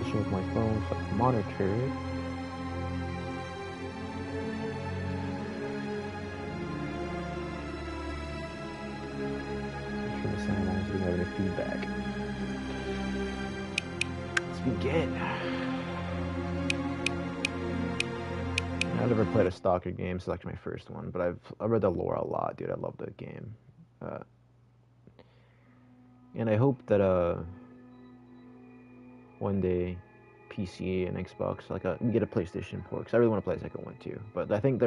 connection with my phone so I can monitor it. Make sure the sound lines didn't have any feedback. Let's begin. I've never played a Stalker game, so it's like my first one, but I've read the lore a lot, dude. I love the game. And I hope that one day PC and Xbox, like we get a PlayStation port, because I really want to play Second One too. But I think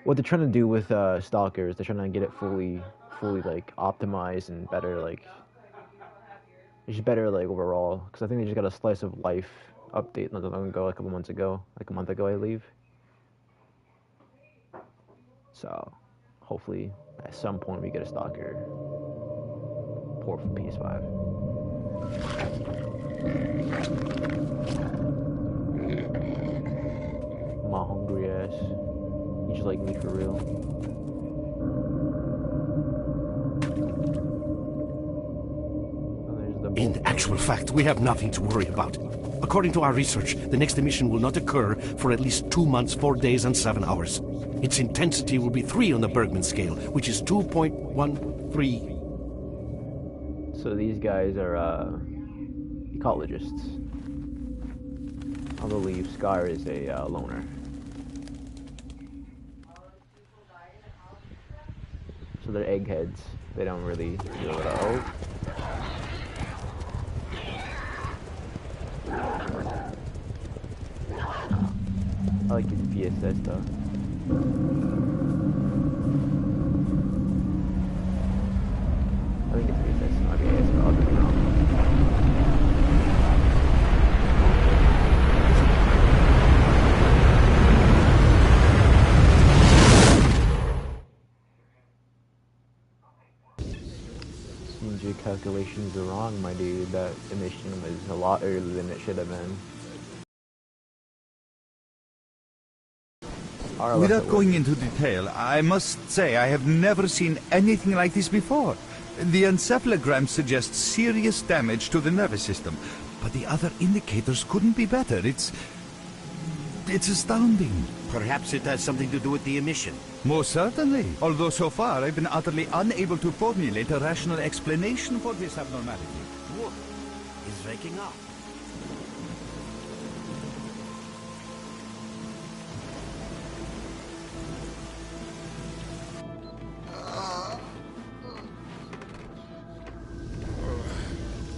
what they're trying to do with Stalker is they're trying to get it fully like optimized and better, like it's better like overall. Because I think they just got a slice of life update not that long ago, like a month ago, I believe. So hopefully at some point we get a Stalker port for PS5. My hungry ass. You just like me for real. In actual fact, we have nothing to worry about. According to our research, the next emission will not occur for at least 2 months, 4 days, and 7 hours. Its intensity will be 3 on the Bergman scale, which is 2.13. So these guys are ecologists. I believe S.T.A.L.K.E.R is a loner. So they're eggheads. They don't really deal with it. Oh. I like his VSS though. I think it's VSS. Okay, it's not. I'll be wrong. Seems your calculations are wrong, my dude. That emission was a lot earlier than it should have been. Without going into detail, I must say I have never seen anything like this before. The encephalogram suggests serious damage to the nervous system, but the other indicators couldn't be better. It's astounding. Perhaps it has something to do with the emission. Most certainly, although so far I've been utterly unable to formulate a rational explanation for this abnormality. Wood is waking up.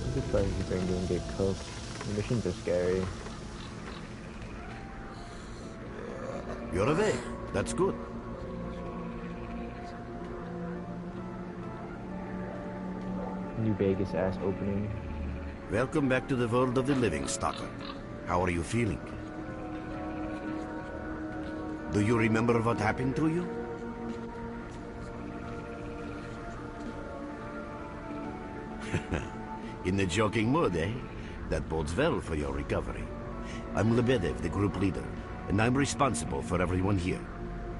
I'm surprised you didn't get cooked. The missions are scary. You're awake. That's good. New Vegas ass opening. Welcome back to the world of the living, Stalker. How are you feeling? Do you remember what happened to you? In the joking mood, eh? That bodes well for your recovery. I'm Lebedev, the group leader, and I'm responsible for everyone here.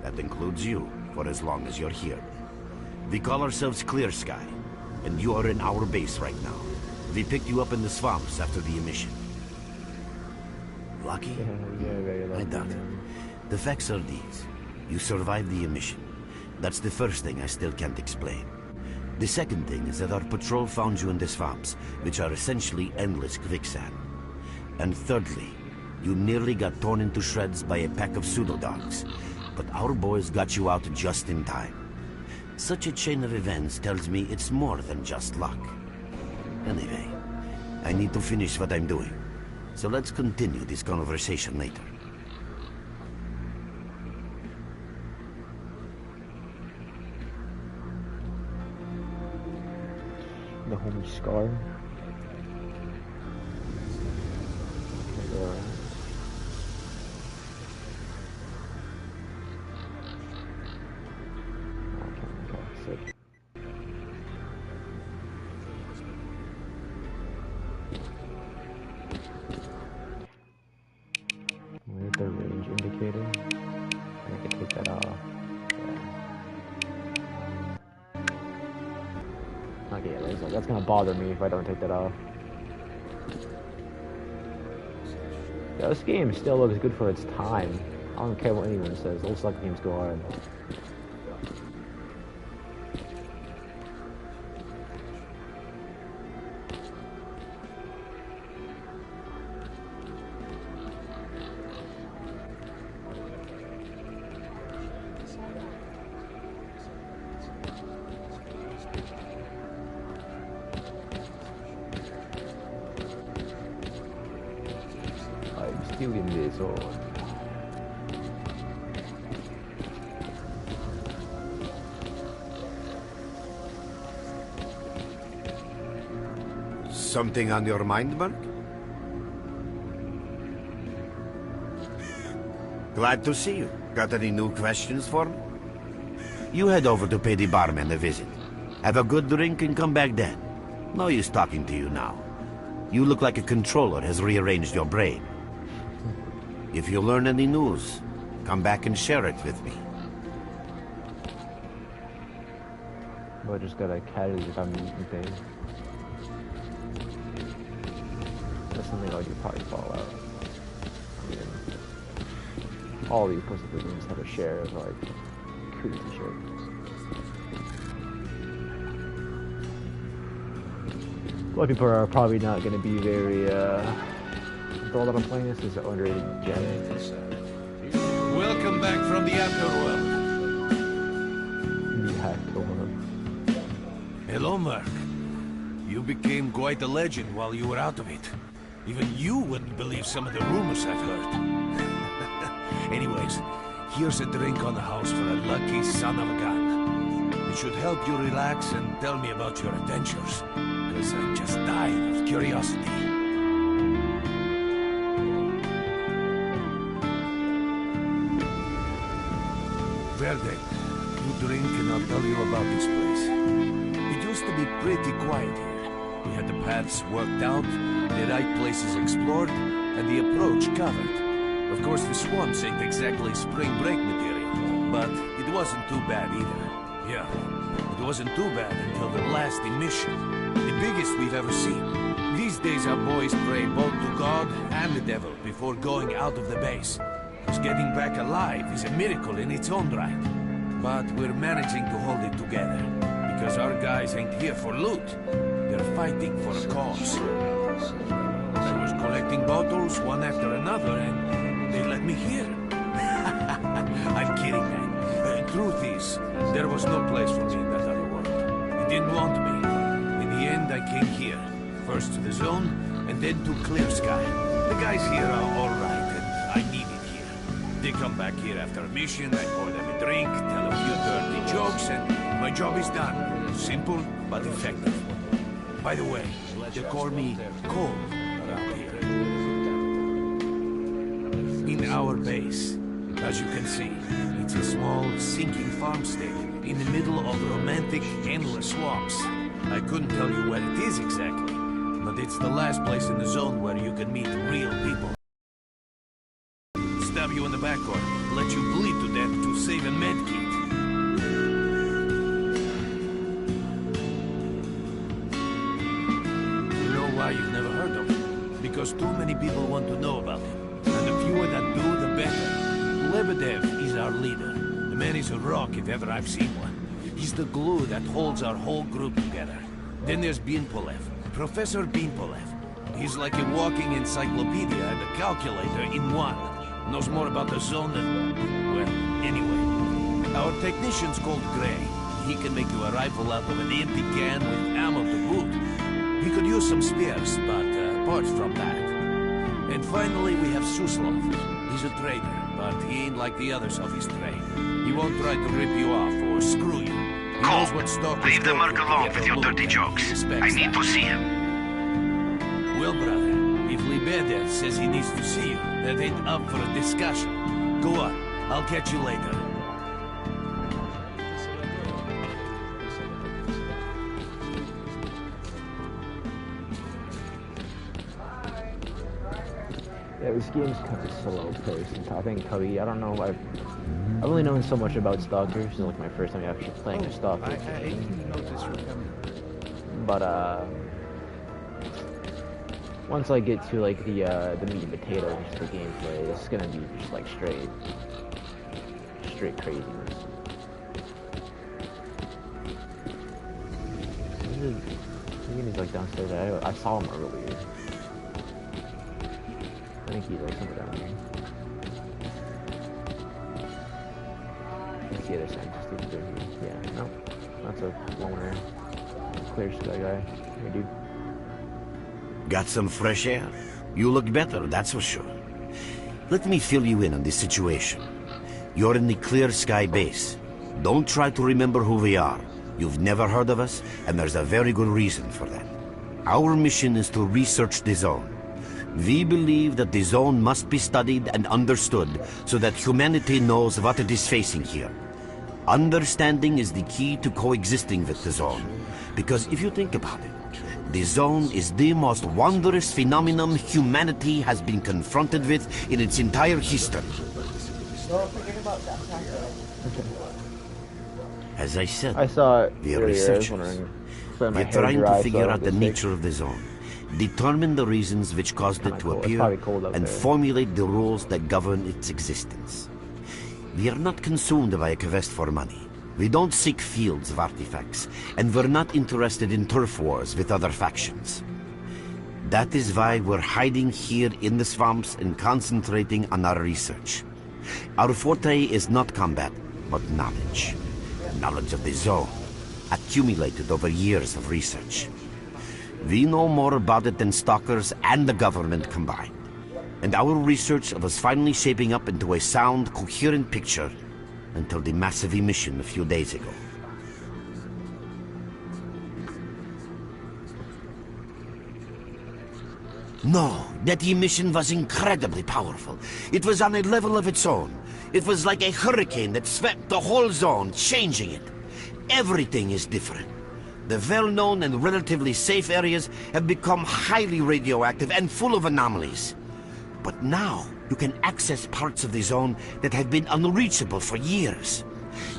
That includes you, for as long as you're here. We call ourselves Clear Sky, and you are in our base right now. We picked you up in the swamps after the emission. Lucky? Yeah, very lucky. I doubt it. The facts are these. You survived the emission. That's the first thing I still can't explain. The second thing is that our patrol found you in the swamps, which are essentially endless quicksand. And thirdly, you nearly got torn into shreds by a pack of pseudo-dogs. But our boys got you out just in time. Such a chain of events tells me it's more than just luck. Anyway, I need to finish what I'm doing. So let's continue this conversation later. The homie Scar. Sick. Where's the range indicator? I can take that off. Okay, yeah, that's gonna bother me if I don't take that off. Yeah, this game still looks good for its time. I don't care what anyone says. Those S.T.A.L.K.E games go hard. I'm still in this zone. Something on your mind, Mark? Glad to see you. Got any new questions for me? You head over to pay the barman a visit. Have a good drink and come back then. No use talking to you now. You look like a controller has rearranged your brain. If you learn any news, come back and share it with me. But I just gotta carry if I'm eating things. That's something I'll do probably Fallout. I mean, all these post-it games have a share of like crazy shit. A lot of people are probably not going to be very thrilled that I'm playing this. Is an underrated gem. Welcome back from the afterworld. The afterworld. Hello, Mark. You became quite a legend while you were out of it. Even you wouldn't believe some of the rumors I've heard. Anyways, here's a drink on the house for a lucky son of a gun. It should help you relax and tell me about your adventures. Because I'm just dying of curiosity. Verde, you drink and I'll tell you about this place. It used to be pretty quiet here. We had the paths worked out, the right places explored, and the approach covered. Of course, the swamps ain't exactly spring break material, but it wasn't too bad either. Yeah, it wasn't too bad until the last emission. The biggest we've ever seen. These days our boys pray both to God and the devil before going out of the base. Because getting back alive is a miracle in its own right. But we're managing to hold it together. Because our guys ain't here for loot. They're fighting for a cause. I was collecting bottles one after another and they let me hear. I'm kidding, man. Truth is, there was no place for me in that other world. It didn't want me. In the end, I came here. First to the zone, and then to Clear Sky. The guys here are alright, and I need it here. They come back here after a mission, I pour them a drink, tell a few dirty jokes, and my job is done. Simple, but effective. By the way, they call me Cole around here. In our base, as you can see, it's a small, sinking farmstead in the middle of romantic, endless swamps. I couldn't tell you where it is exactly, but it's the last place in the zone where you can meet real people. Stab you in the back or let you bleed to death to save a med kit. You know why you've never heard of it? Because too many people want to know about it. And the fewer that do, the better. Lebedev is our leader. The man is a rock if ever I've seen one. He's the glue that holds our whole group together. Then there's Binpolev, Professor Binpolev. He's like a walking encyclopedia and a calculator in one. Knows more about the zone than... well, anyway. Our technician's called Gray. He can make you a rifle out of an empty can with ammo to boot. He could use some spares, but apart from that. And finally we have Suslov. He's a trader, but he ain't like the others of his trade. He won't try to rip you off or screw you. He knows what stalkers Leave the go Merc through to alone get with the your loot, dirty and jokes. he respects I need that. to see him. Well, brother, if Lebedev says he needs to see you, that ain't up for a discussion. Go on, I'll catch you later. Yeah, this game's kind of slow paced. I think Cody, I don't know, I've only known so much about Stalker. This is like my first time actually playing a Stalker game. But once I get to like the meat and potatoes, which is the gameplay, it's gonna be just like straight craziness. I think he's like downstairs. I saw him earlier. I think he's like somewhere down here. Let's see the other scientist through here. Yeah, no, that's a loner, clear sky guy. Hey, dude. Got some fresh air? You look better, that's for sure. Let me fill you in on this situation. You're in the Clear Sky base. Don't try to remember who we are. You've never heard of us, and there's a very good reason for that. Our mission is to research the zone. We believe that the zone must be studied and understood so that humanity knows what it is facing here. Understanding is the key to coexisting with the zone, because if you think about it, the zone is the most wondrous phenomenon humanity has been confronted with in its entire history. As I said, I saw it we are earlier. researchers. We're trying to figure out the nature of the zone, determine the reasons which caused it to appear, and formulate the rules that govern its existence. We are not consumed by a quest for money. We don't seek fields of artifacts, and we're not interested in turf wars with other factions. That is why we're hiding here in the swamps and concentrating on our research. Our forte is not combat, but knowledge. Knowledge of the zone, accumulated over years of research. We know more about it than stalkers and the government combined. And our research was finally shaping up into a sound, coherent picture until the massive emission a few days ago. No, that emission was incredibly powerful. It was on a level of its own. It was like a hurricane that swept the whole zone, changing it. Everything is different. The well-known and relatively safe areas have become highly radioactive and full of anomalies. But now, you can access parts of the zone that have been unreachable for years.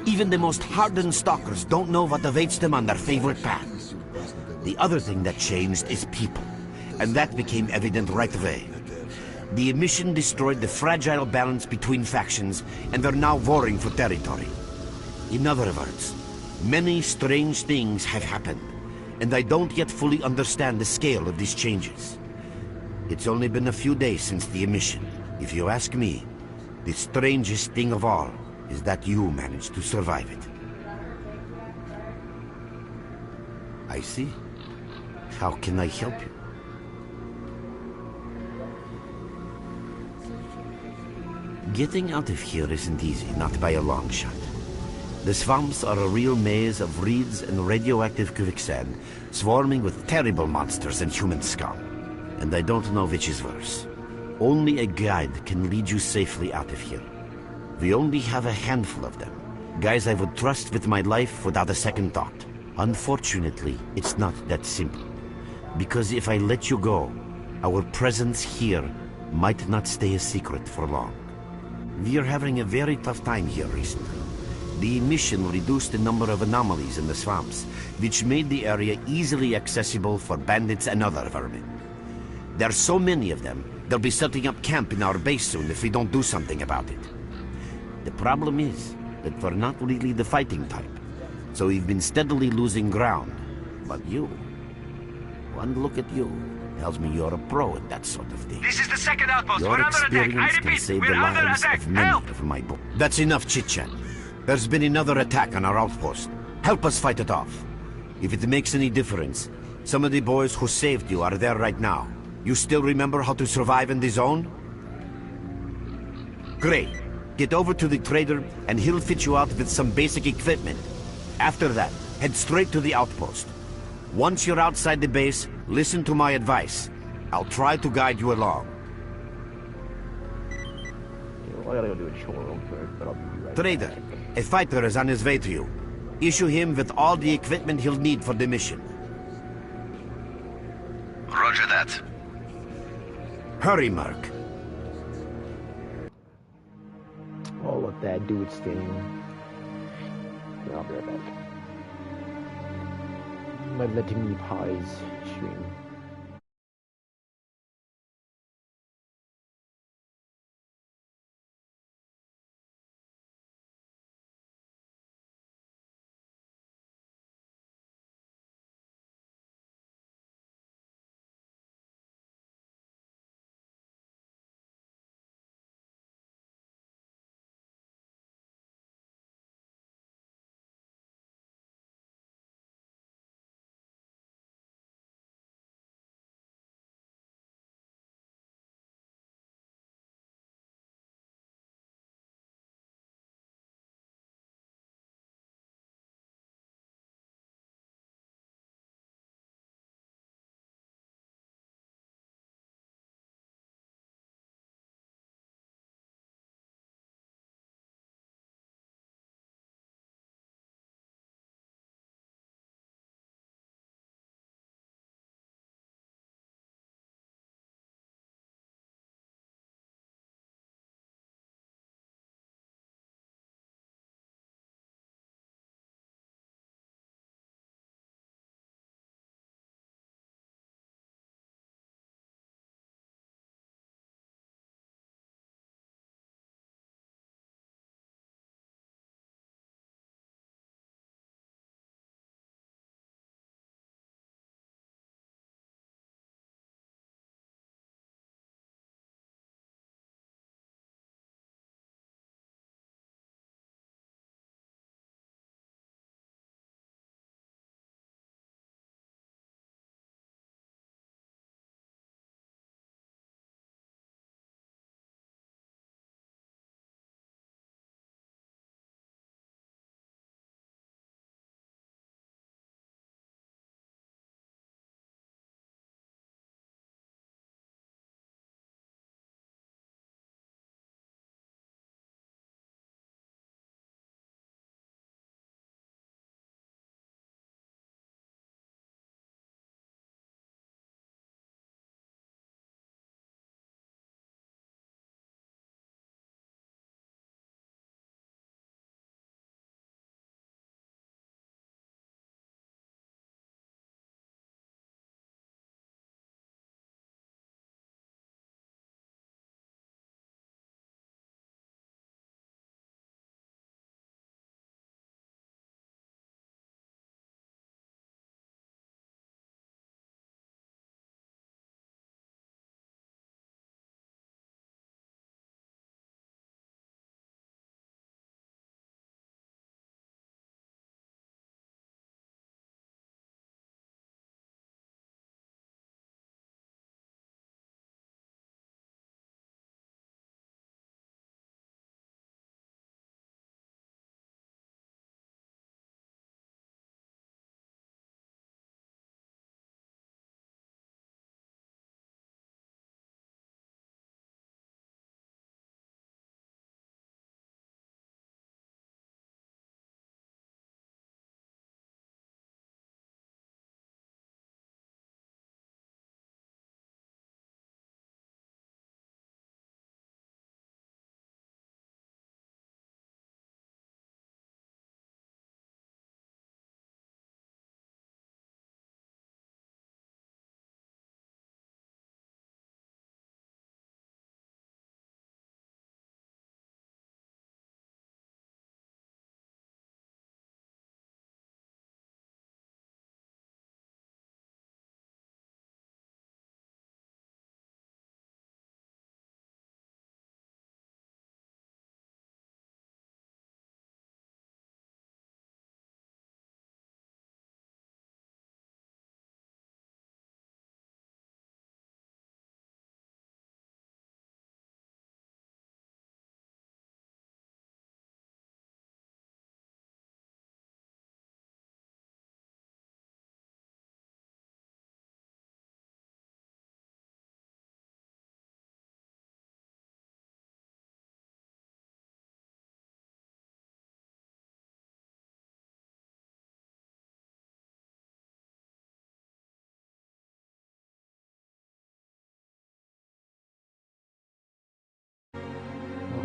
Even the most hardened stalkers don't know what awaits them on their favorite path. The other thing that changed is people, and that became evident right away. The emission destroyed the fragile balance between factions, and they're now warring for territory. In other words, many strange things have happened, and I don't yet fully understand the scale of these changes. It's only been a few days since the emission. If you ask me, the strangest thing of all is that you managed to survive it. I see. How can I help you? Getting out of here isn't easy, not by a long shot. The swamps are a real maze of reeds and radioactive quicksand, swarming with terrible monsters and human scum. And I don't know which is worse. Only a guide can lead you safely out of here. We only have a handful of them. Guys I would trust with my life without a second thought. Unfortunately, it's not that simple. Because if I let you go, our presence here might not stay a secret for long. We are having a very tough time here recently. The emission reduced the number of anomalies in the swamps, which made the area easily accessible for bandits and other vermin. There are so many of them, they'll be setting up camp in our base soon if we don't do something about it. The problem is that we're not really the fighting type, so we've been steadily losing ground. But you, one look at you, tells me you're a pro at that sort of thing. This is the second outpost. Your We're under attack. I experience can repeat, save we're the under lives attack. of many Help! of my boys. That's enough chit-chat. There's been another attack on our outpost. Help us fight it off. If it makes any difference, some of the boys who saved you are there right now. You still remember how to survive in the zone? Great. Get over to the trader and he'll fit you out with some basic equipment. After that, head straight to the outpost. Once you're outside the base, listen to my advice. I'll try to guide you along. I gotta go do a chore real quick, but I'll be right Trader, back. a fighter is on his way to you. Issue him with all the equipment he'll need for the mission. Roger that. Hurry, Merc. Oh, let that dude sting. Yeah, I'll be right back. My letting me pies stream.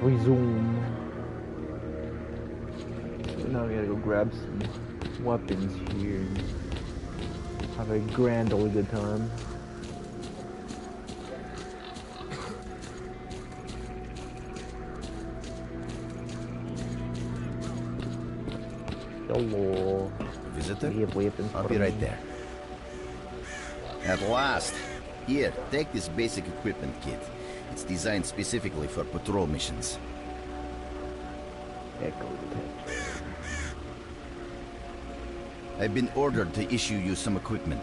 Resume. So now we gotta go grab some weapons here and have a grand old good time. Hello. Visitor? We have weapons. I'll for be right me. there. At last! Here, take this basic equipment kit. It's designed specifically for patrol missions. Echo detector. I've been ordered to issue you some equipment.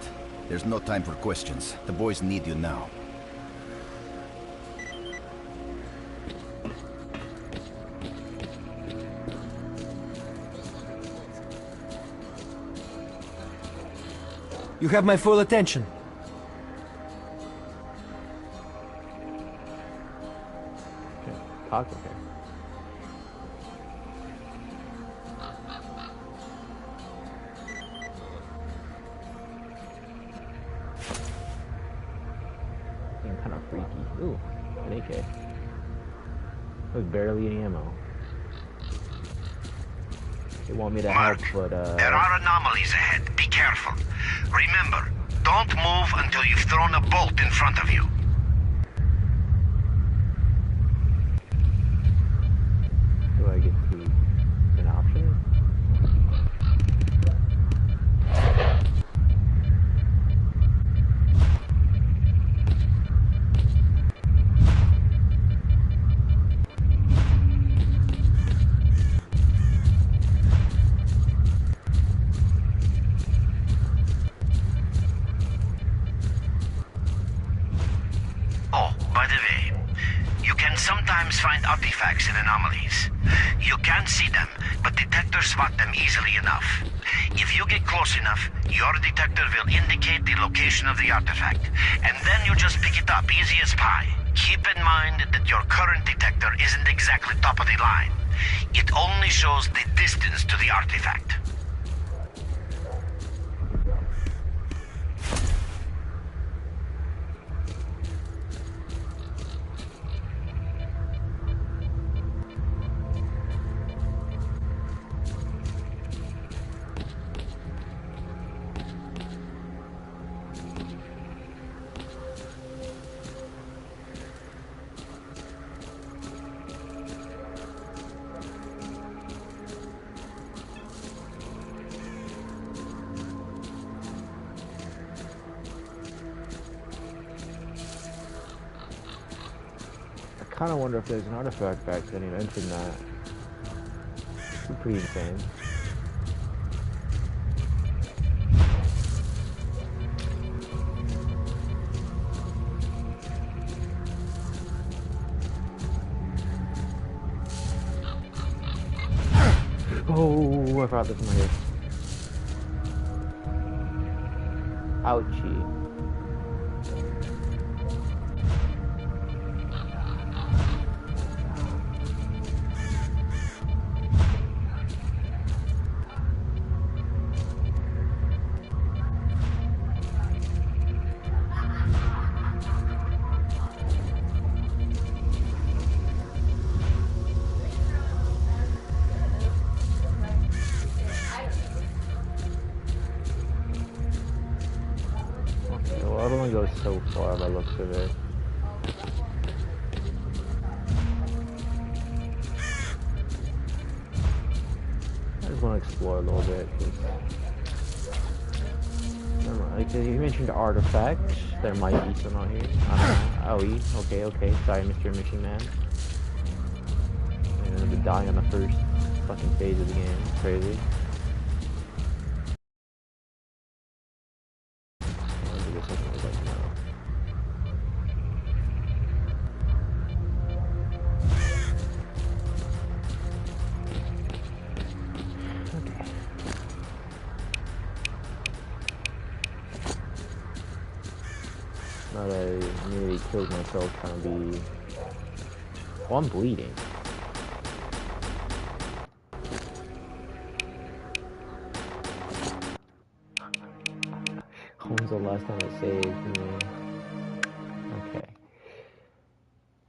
There's no time for questions. The boys need you now. You have my full attention. Okay. Talk with her. Being kind of freaky. Ooh, an AK. With barely any ammo. They want me to help, but There are anomalies ahead. Be careful. Remember, don't move until you've thrown a bolt in front of you. do I get to an option? Oh, by the way, you can sometimes find artifacts in anomalies. You can't see them, but detectors spot them easily enough. If you get close enough, your detector will indicate the location of the artifact, and then you just pick it up easy as pie. Keep in mind that your current detector isn't exactly top of the line. It only shows the distance to the artifact. I kind of wonder if there's an artifact back then. He mentioned that. It's pretty insane. Oh, I forgot this one here. Ouchie. Okay, well, it only goes so far by the looks of it. I just want to explore a little bit. Like you mentioned artifacts, there might be some out here. Okay. Sorry, Mr. Mission Man. I'm gonna be dying on the first fucking phase of the game. It's crazy. Now that I nearly killed myself trying to be... Well, I'm bleeding. When was the last time I saved? Okay.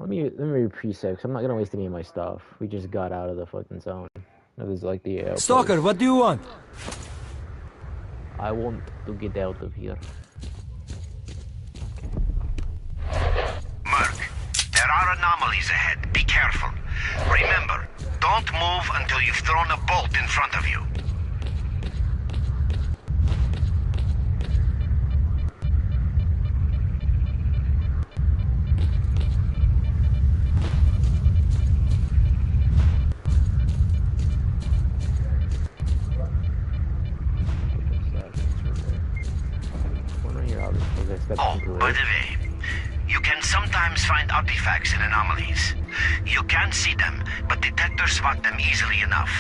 Let me pre-save, 'cause I'm not gonna waste any of my stuff. We just got out of the fucking zone. That is like the Stalker, what do you want? I want to get out of here. Merc, there are anomalies ahead. Be careful. Remember, don't move until you've thrown a bolt in front of you. Oh, by the way, you can sometimes find artifacts in anomalies. You can't see them, but detectors spot them easily enough.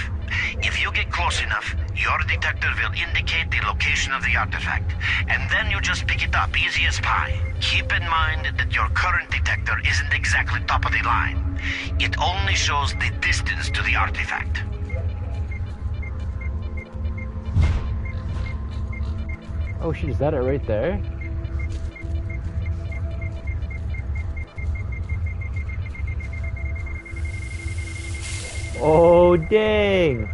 If you get close enough, your detector will indicate the location of the artifact, and then you just pick it up easy as pie. Keep in mind that your current detector isn't exactly top of the line. It only shows the distance to the artifact. Oh shit, is that it right there? Oh, dang!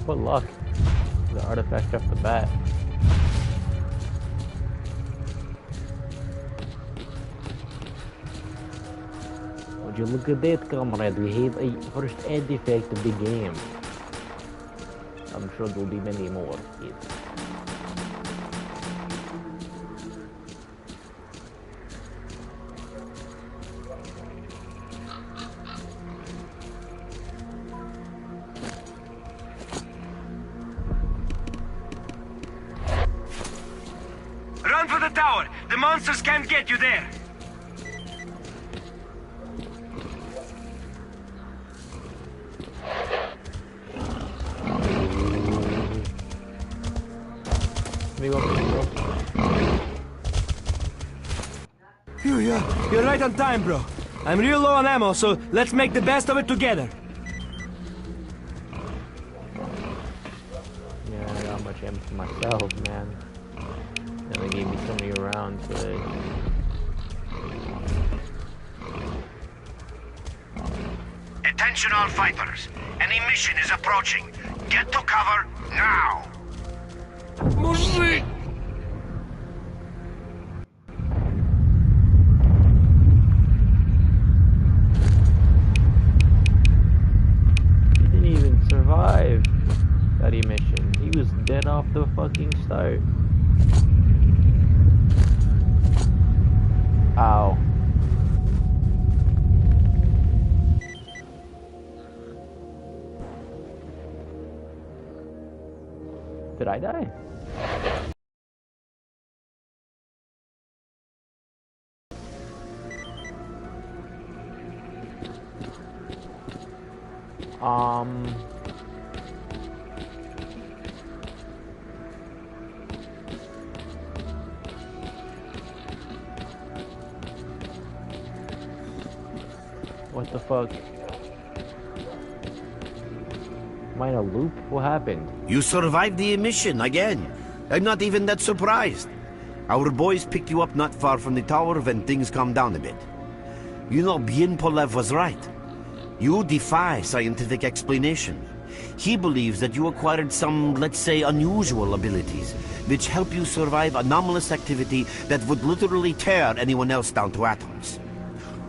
What luck. The artifact off the bat. Would you look at that, comrade? We have a first artifact of the game. I'm sure there'll be many more. Yes. Run for the tower! The monsters can't get you there! You're right on time, bro. I'm real low on ammo, so let's make the best of it together. Yeah, I got much ammo for myself, man. And they gave me so many rounds today. Attention all fighters. An emission is approaching. Get to cover now. Мужик! He didn't even survive that emission. He was dead off the fucking start. Ow. Did I die? What the fuck? Am I in a loop? What happened? You survived the emission again. I'm not even that surprised. Our boys picked you up not far from the tower when things calmed down a bit. You know, Bien Polev was right. You defy scientific explanation. He believes that you acquired some, let's say, unusual abilities, which help you survive anomalous activity that would literally tear anyone else down to atoms.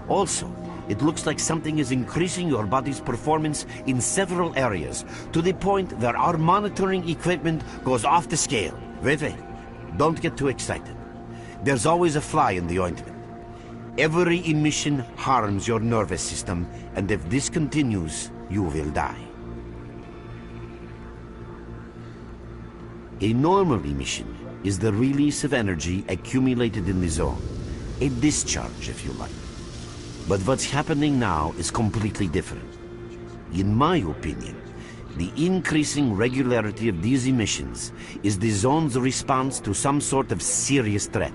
Also, it looks like something is increasing your body's performance in several areas, to the point where our monitoring equipment goes off the scale. Wait. Don't get too excited. There's always a fly in the ointment. Every emission harms your nervous system, and if this continues, you will die. A normal emission is the release of energy accumulated in the zone. A discharge, if you like. But what's happening now is completely different. In my opinion, the increasing regularity of these emissions is the zone's response to some sort of serious threat,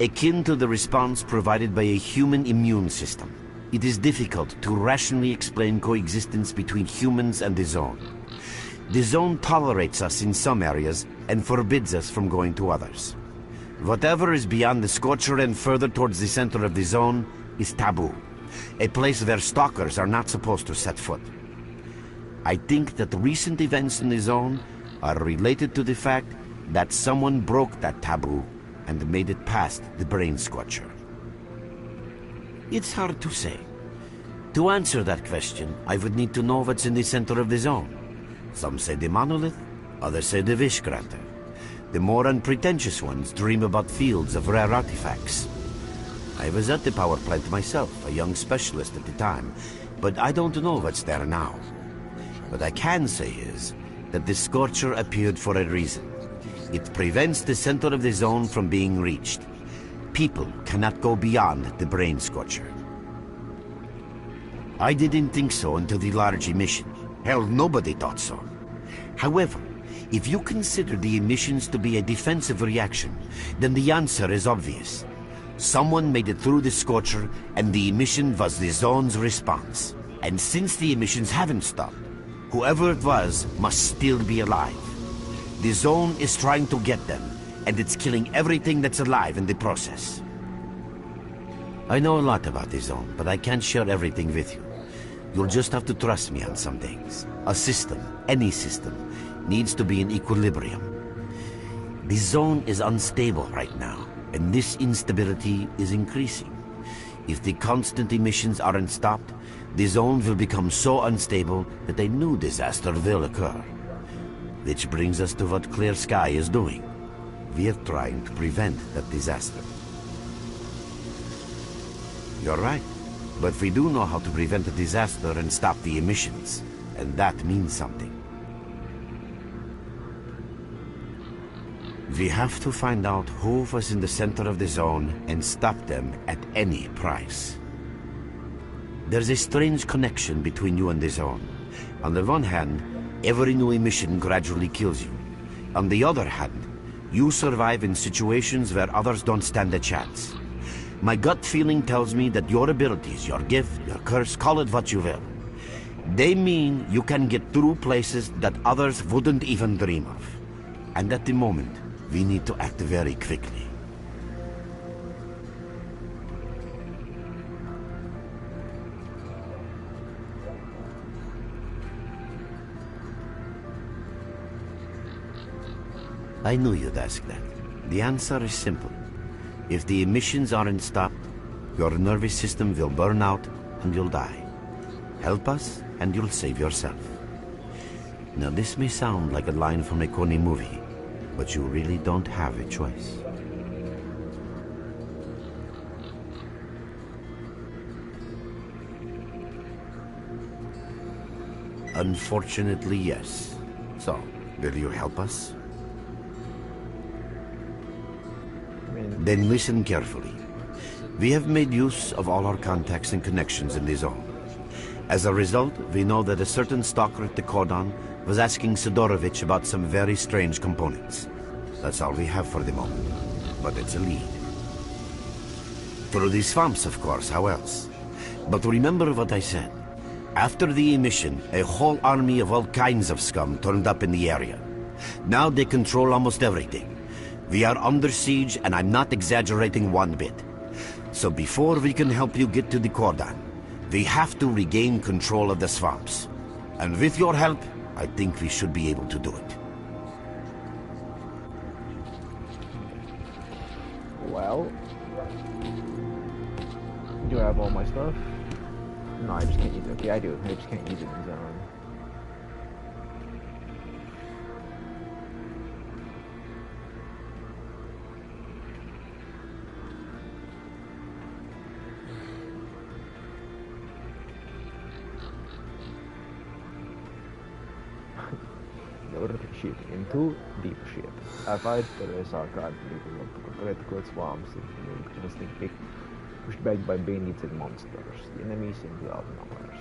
akin to the response provided by a human immune system. It is difficult to rationally explain coexistence between humans and the zone. The zone tolerates us in some areas and forbids us from going to others. Whatever is beyond the Scorcher and further towards the center of the zone is taboo, a place where stalkers are not supposed to set foot. I think that recent events in the zone are related to the fact that someone broke that taboo and made it past the Brain Scorcher. It's hard to say. To answer that question, I would need to know what's in the center of the zone. Some say the monolith, others say the wish granter. The more unpretentious ones dream about fields of rare artifacts. I was at the power plant myself, a young specialist at the time, but I don't know what's there now. What I can say is that the Scorcher appeared for a reason. It prevents the center of the zone from being reached. People cannot go beyond the Brain Scorcher. I didn't think so until the large emission. Hell, nobody thought so. However, if you consider the emissions to be a defensive reaction, then the answer is obvious. Someone made it through the Scorcher, and the emission was the zone's response. And since the emissions haven't stopped, whoever it was must still be alive. The zone is trying to get them, and it's killing everything that's alive in the process. I know a lot about the zone, but I can't share everything with you. You'll just have to trust me on some things. A system, any system, needs to be in equilibrium. The zone is unstable right now, and this instability is increasing. If the constant emissions aren't stopped, the zone will become so unstable that a new disaster will occur. Which brings us to what S.T.A.L.K.E.R is doing. We're trying to prevent that disaster. You're right, but we do know how to prevent a disaster and stop the emissions, and that means something. We have to find out who was in the center of the zone and stop them at any price. There's a strange connection between you and the zone. On the one hand, every new emission gradually kills you. On the other hand, you survive in situations where others don't stand a chance. My gut feeling tells me that your abilities, your gift, your curse, call it what you will, they mean you can get through places that others wouldn't even dream of. And at the moment, we need to act very quickly. I knew you'd ask that. The answer is simple. If the emissions aren't stopped, your nervous system will burn out and you'll die. Help us and you'll save yourself. Now this may sound like a line from a corny movie, but you really don't have a choice. Unfortunately, yes. So, will you help us? Then listen carefully. We have made use of all our contacts and connections in the zone. As a result, we know that a certain stalker at the cordon was asking Sidorovich about some very strange components. That's all we have for the moment, but it's a lead. Through the swamps, of course, how else? But remember what I said. After the emission, a whole army of all kinds of scum turned up in the area. Now they control almost everything. We are under siege, and I'm not exaggerating one bit. So before we can help you get to the cordon, we have to regain control of the swamps. And with your help, I think we should be able to do it. Well, do I have all my stuff? No, I just can't use it. Okay, I do. I just can't use it in the zone. Ship into deep ship. F5 to sarkad critical swamps interesting pick pushed back by bandits and monsters. The enemy simply outnumbers.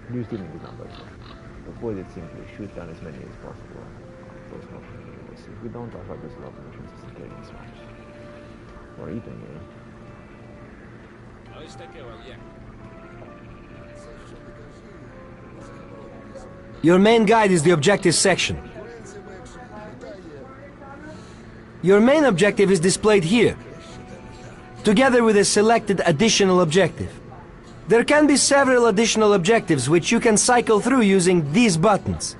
Reduce the enemy's numbers. Avoid it simply. Shoot down as many as possible. Those not if we don't offer this love missions is killing swamps. Or even here. Your main guide is the objective section. Your main objective is displayed here, together with a selected additional objective. There can be several additional objectives which you can cycle through using these buttons.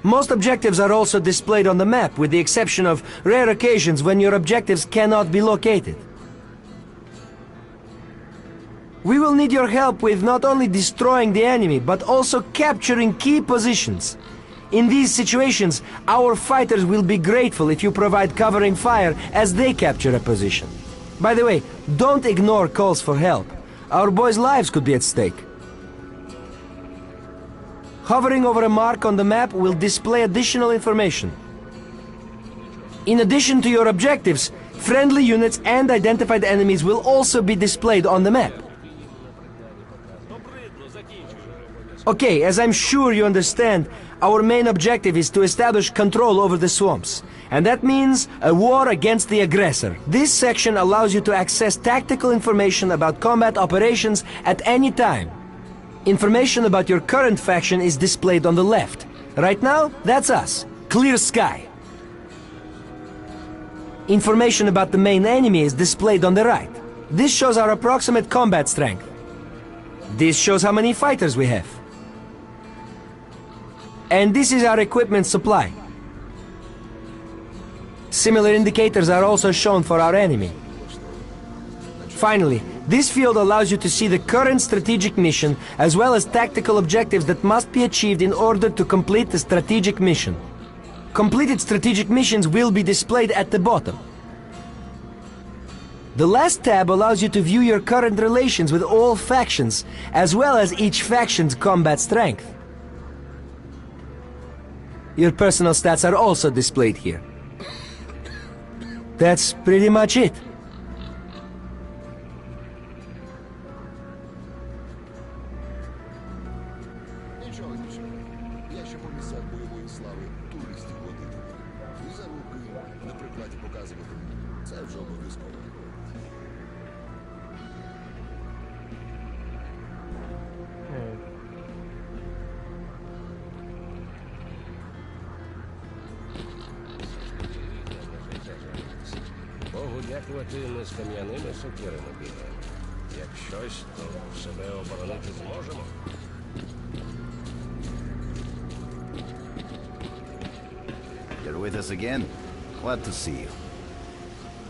Most objectives are also displayed on the map, with the exception of rare occasions when your objectives cannot be located. We will need your help with not only destroying the enemy, but also capturing key positions. In these situations, our fighters will be grateful if you provide covering fire as they capture a position. By the way, don't ignore calls for help. Our boys' lives could be at stake. Hovering over a mark on the map will display additional information. In addition to your objectives, friendly units and identified enemies will also be displayed on the map. Okay, as I'm sure you understand, our main objective is to establish control over the swamps. And that means a war against the aggressor. This section allows you to access tactical information about combat operations at any time. Information about your current faction is displayed on the left. Right now, that's us. Clear sky. Information about the main enemy is displayed on the right. This shows our approximate combat strength. This shows how many fighters we have. And this is our equipment supply. Similar indicators are also shown for our enemy. Finally, this field allows you to see the current strategic mission as well as tactical objectives that must be achieved in order to complete the strategic mission. Completed strategic missions will be displayed at the bottom. The last tab allows you to view your current relations with all factions, as well as each faction's combat strength. Your personal stats are also displayed here. That's pretty much it. Богу дякувати, ми з кам'яними сокирами бігаємо. Як щось, то себе оборонити зможемо. You're with us again? Glad to see you.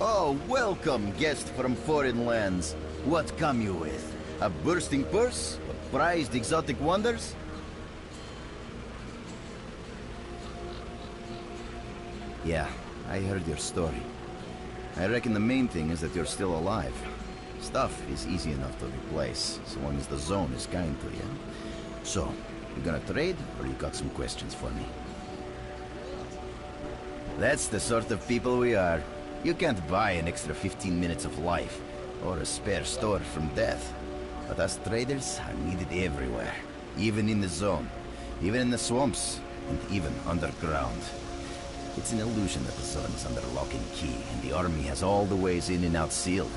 Oh, welcome, guest from foreign lands. What come you with? A bursting purse? Prized exotic wonders? Yeah, I heard your story. I reckon the main thing is that you're still alive. Stuff is easy enough to replace, so long as the zone is kind to you. So, you gonna trade, or you got some questions for me? That's the sort of people we are. You can't buy an extra 15 minutes of life, or a spare store from death. But us traders are needed everywhere. Even in the zone, even in the swamps, and even underground. It's an illusion that the zone is under lock and key, and the army has all the ways in and out sealed.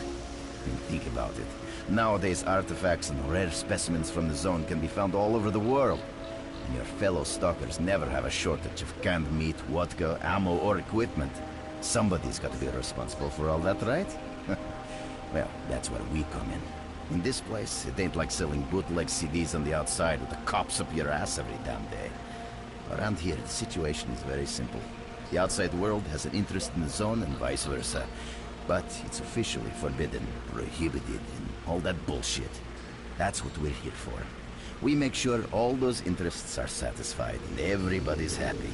I mean, think about it. Nowadays, artifacts and rare specimens from the zone can be found all over the world. And your fellow stalkers never have a shortage of canned meat, vodka, ammo, or equipment. Somebody's got to be responsible for all that, right? Well, that's where we come in. In this place, it ain't like selling bootleg CDs on the outside with the cops up your ass every damn day. Around here, the situation is very simple. The outside world has an interest in the zone and vice versa. But it's officially forbidden, prohibited, and all that bullshit. That's what we're here for. We make sure all those interests are satisfied and everybody's happy.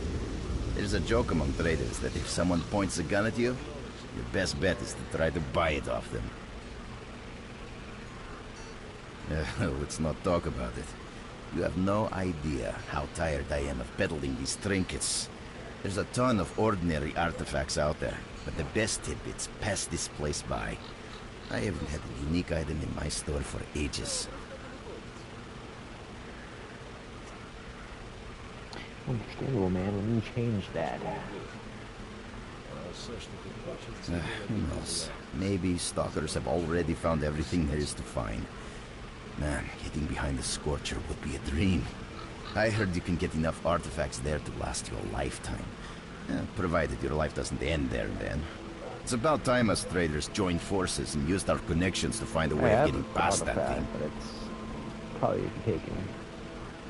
There's a joke among traders that if someone points a gun at you, your best bet is to try to buy it off them. Let's not talk about it. You have no idea how tired I am of peddling these trinkets. There's a ton of ordinary artifacts out there, but the best tidbits pass this place by. I haven't had a unique item in my store for ages. Understandable, man. Let me change that. Who knows? Maybe stalkers have already found everything there is to find. Man, getting behind the Scorcher would be a dream. I heard you can get enough artifacts there to last you a lifetime. Provided your life doesn't end there then. It's about time us traders joined forces and used our connections to find a way of getting past that thing. But it's probably taken.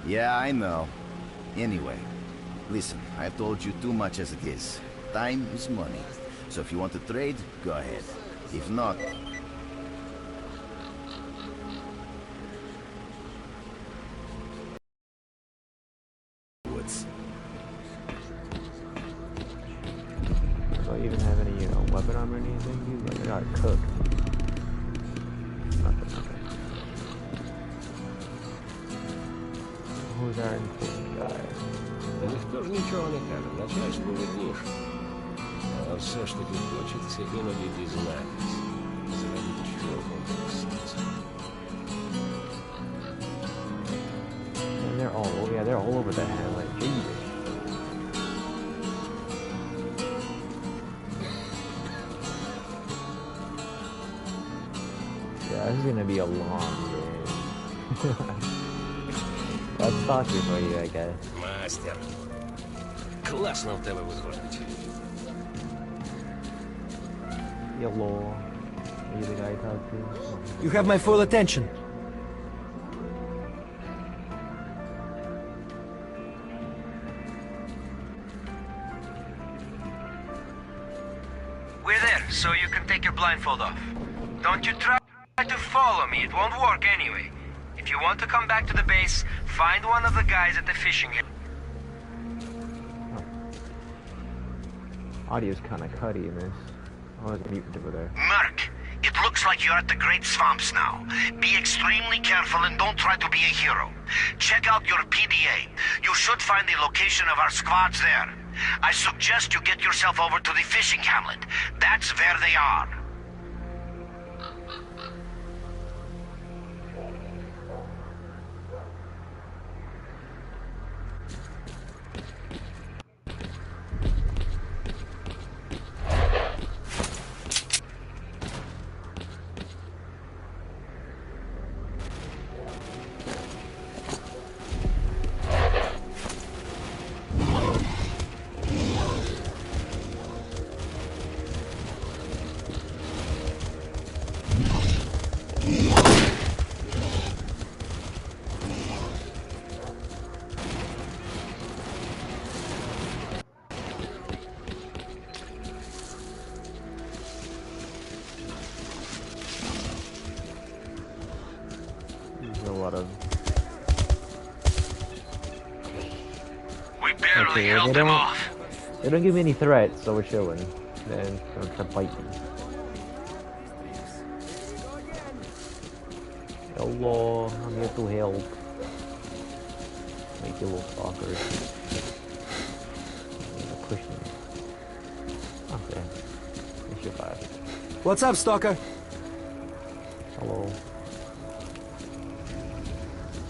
Yeah, I know. Anyway, listen, I've told you too much as it is. Time is money. So if you want to trade, go ahead. If not... Woods. Do I even have any, weapon armor or anything, dude? Like, I gotta cook. Nothing. Who's our important guy? Ніхто ж нічого не каже, начальству видніше. А все ж таки хочеться іноді дізнатись, заради чого воно сниться. And they're all over, yeah, they're all over the head, like, Jesus. Yeah, this is gonna be a long game. That's S.T.A.L.K.E.R for you, I guess. Мастер. Класно в тебе виходить. Hello. Are you the guy I talked to? You have my full attention. We're there, so you can take your blindfold off. Don't you try to follow me, it won't work anyway. If you want to come back to the base, find one of the guys at the fishing area. Audio's kind of cutty in this. Oh, there's a mutant over there. Merc, it looks like you're at the Great Swamps now. Be extremely careful and don't try to be a hero. Check out your PDA. You should find the location of our squads there. I suggest you get yourself over to the fishing hamlet. That's where they are. We barely held them off. They don't give me any threats, so we're chilling. Then don't try to fight me. Hello, I'm here to help. Make you little stalkers. Push me. Okay. They survived. What's up, Stalker? Hello.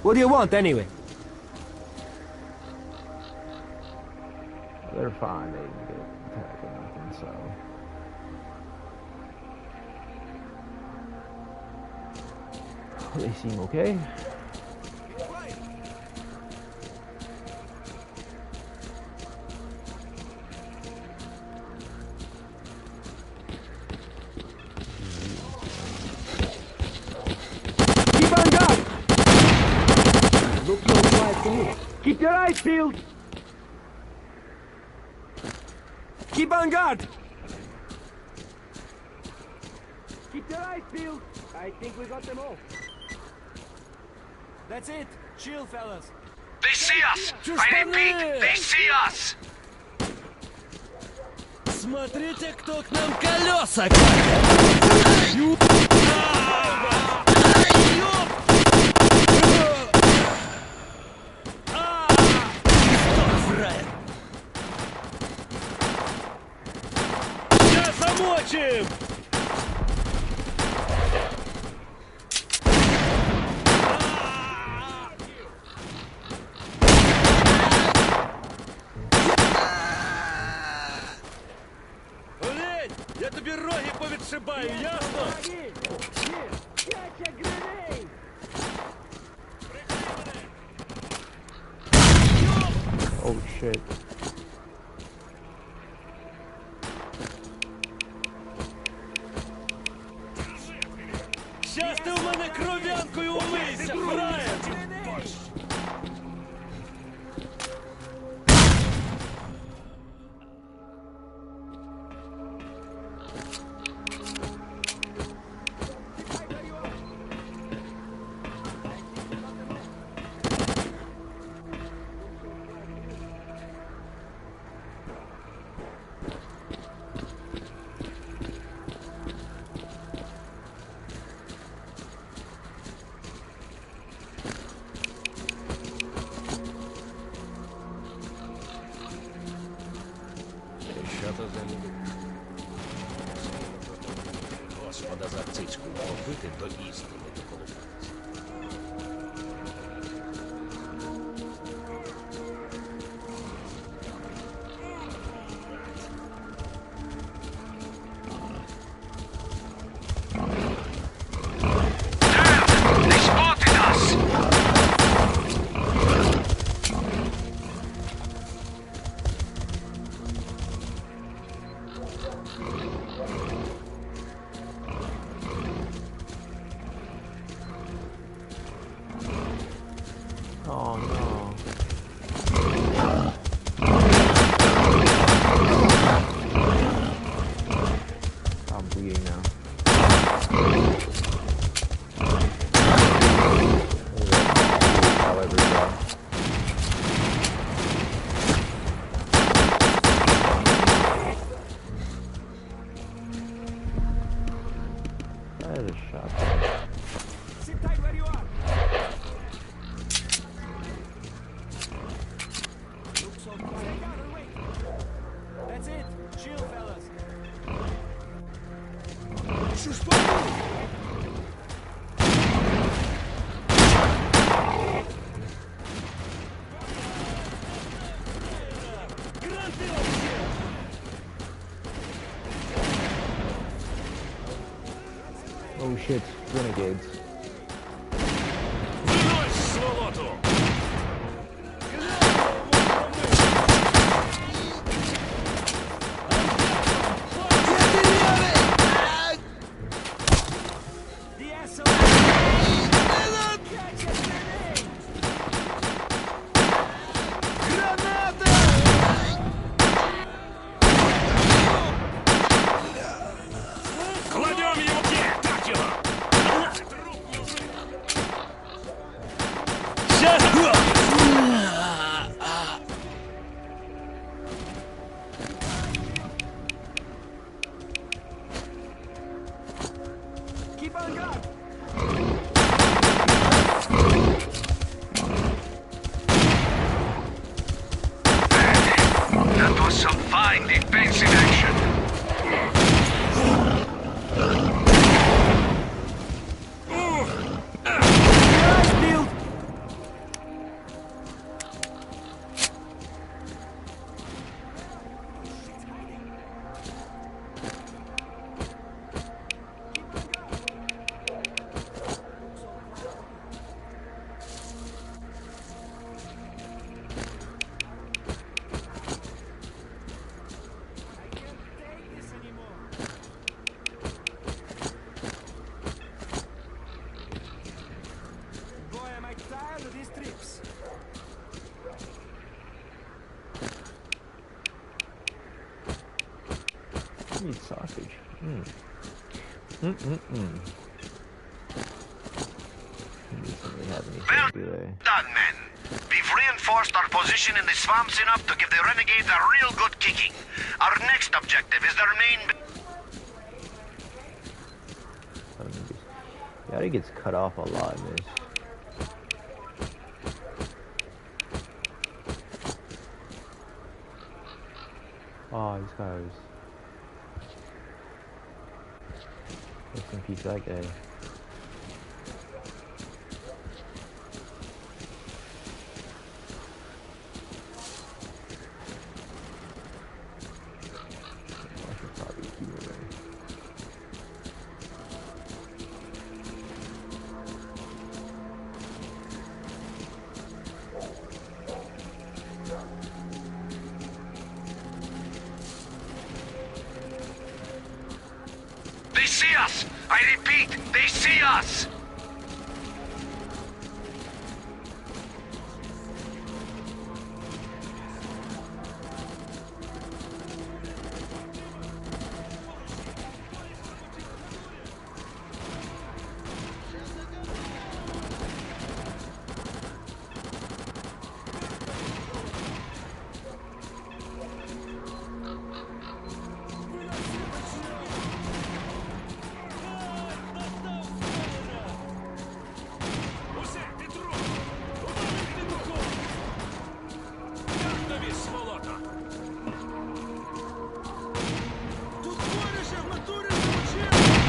What do you want, anyway? They're fine. They didn't get attacked or nothing, so. They seem okay. Keep on guard! Look no flight to me. Keep your eyes peeled! Keep on guard! Keep your eyes peeled! I think we got them all. That's it. Chill, fellas. They see us! I repeat, they see us! Смотрите, кто к нам колеса катит! Сейчас замочим! Олень, я тобі роги повідшибаю, ясно? Oh shit. Щас ти в мене кров'янкою умийся, фраєр! Що то за люди? Господа за цицьку вхопити до істини доколупатися. They spotted us! Oh no. I'm bleeding now. However, that is a shot. Sit tight where you are. Looks okay. Stay down and wait. That's it. Chill, fellas. Oh shit, renegades. Винось, сволоту! The asshole. Catch a grenade. Кладем его где? Так его! Щас! Keep on guard. That was some fine defensive action. Nice build. I can't take this anymore. Boy, am I tired of these trips. Meat sausage. Mm-mm-mm. Doesn't really have anything, Well do they? done, men. We've reinforced our position in the swamps enough to give the renegades a real good kicking. Our next objective is their main... Yeah, he gets cut off a lot in this. Oh, these guys. Rest in peace, that guy. I should probably keep moving. They see us! I repeat, they see us!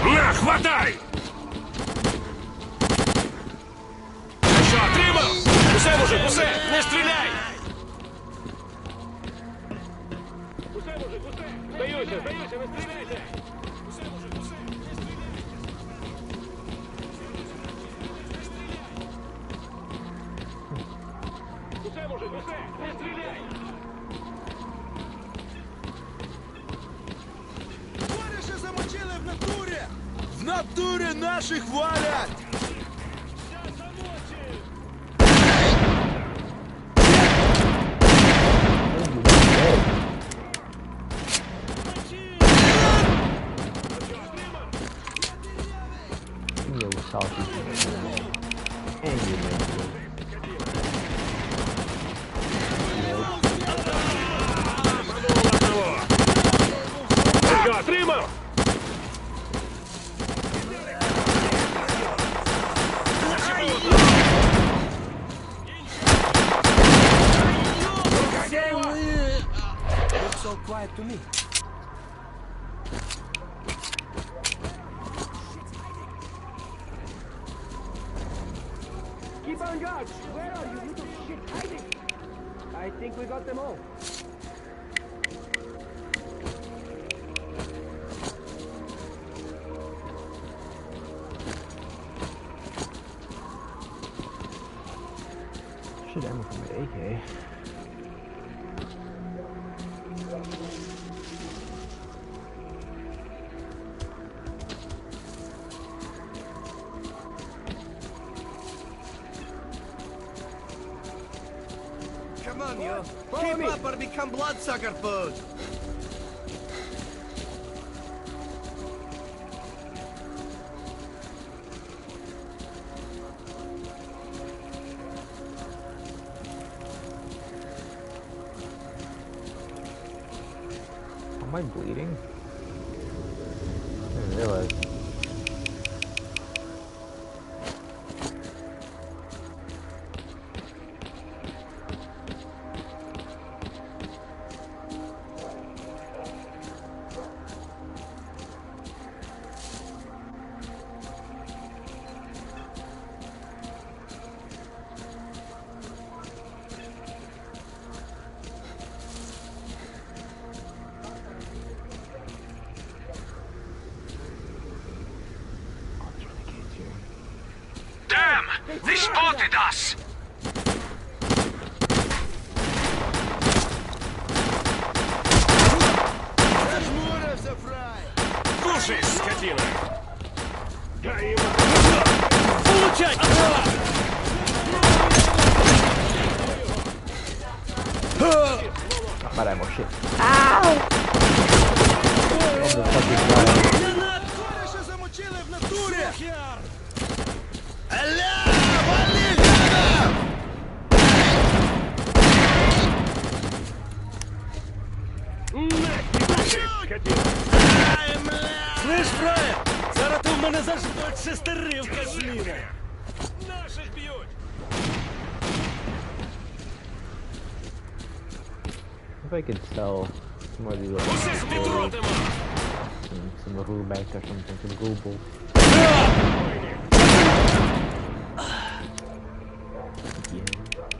На, хватай! Що, отримав? Усе, мужик, усе! Не стріляй! Усе, мужик, усе! Здаюся, здаюся, не стріляйте! Усе, мужик, усе! Не стріляй! Усе, мужик, усе! Не стріляй! Товариша замочили в натурі! В натурі наших валять! Що, отримав? Looks so quiet to me. Keep on guard! Where are you, little shit hiding? I think we got them all. Should ammo from my AK. Come on, you! Keep up or become bloodsucker food! Am I bleeding? I didn't realize. Damn! They spotted us! Слушай, скотина! Получай! Not bad ammo, shit. Ow! Товариша замочили в натурі! Слышь, фраєр, зараз ти в мене заждуть шестеривка зліва. Наших б'ють. If I could sell some more of these little Усе підротимо. some rubek or something, some rubles.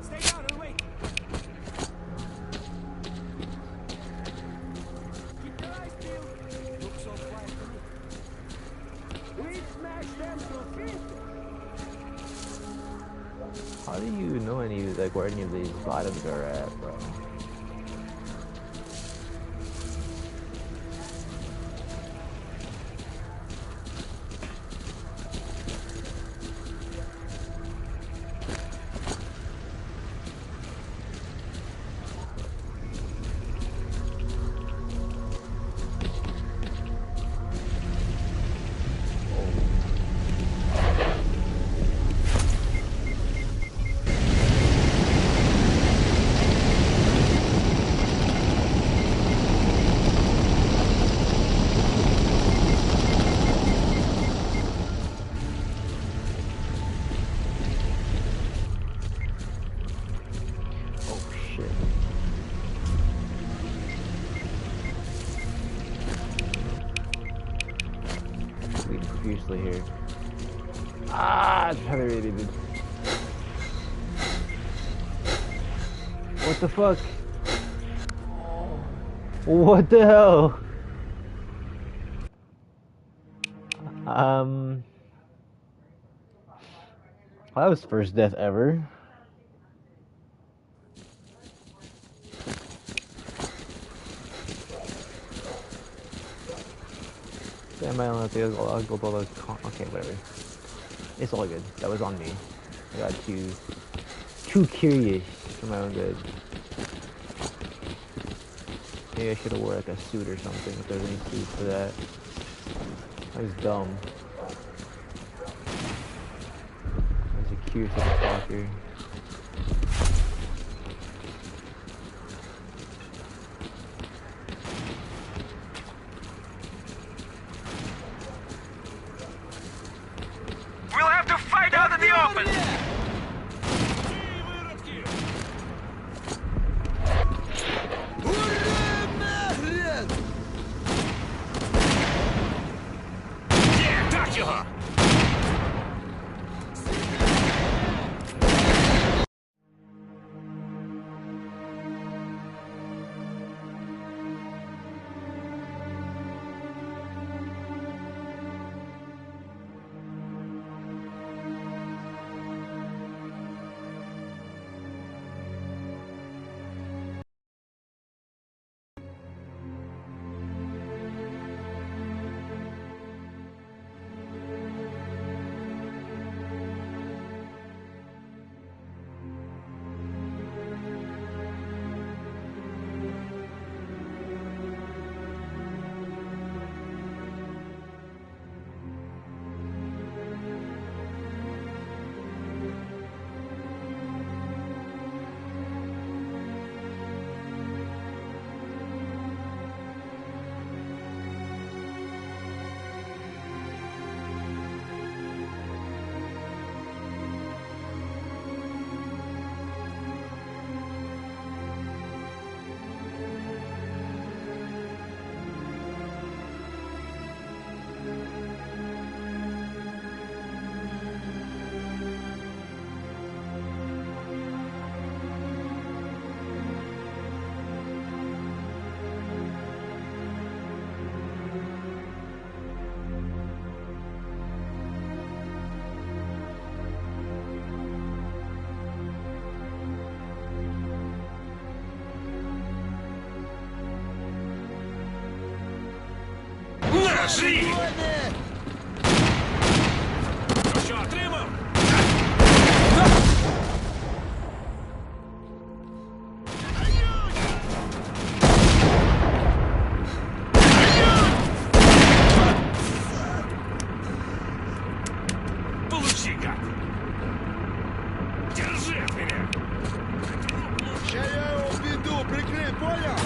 Stay down and wait. Keep your eyes peeled. Looks so quiet to me. We smashed them to pieces. How do you know like where any of these items are at, bro? profusely here. Ah, dude. What the fuck? What the hell? That was first death ever. Damn, I don't know if I'll go those. Okay, whatever. It's all good. That was on me. I got too curious for my own good. Maybe I should have wore like a suit or something if there's any suit for that. That was dumb. I was a curious little stalker. We'll have to fight out in the open! Yeah, так його! Жри! Що, отримав? Получи, гад! Держи от меня! Ща я его веду, прикрой, понял?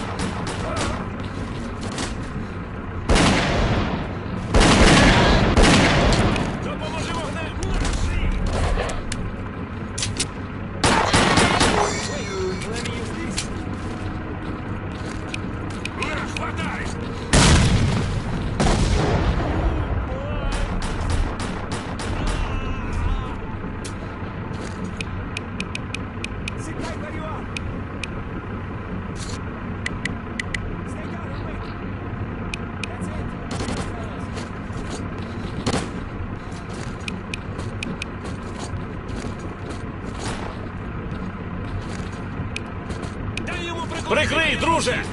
Прикрий, друже!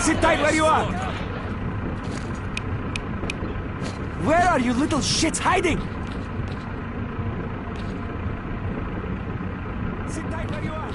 Sit tight where you are! Where are you little shits hiding? Sit tight where you are!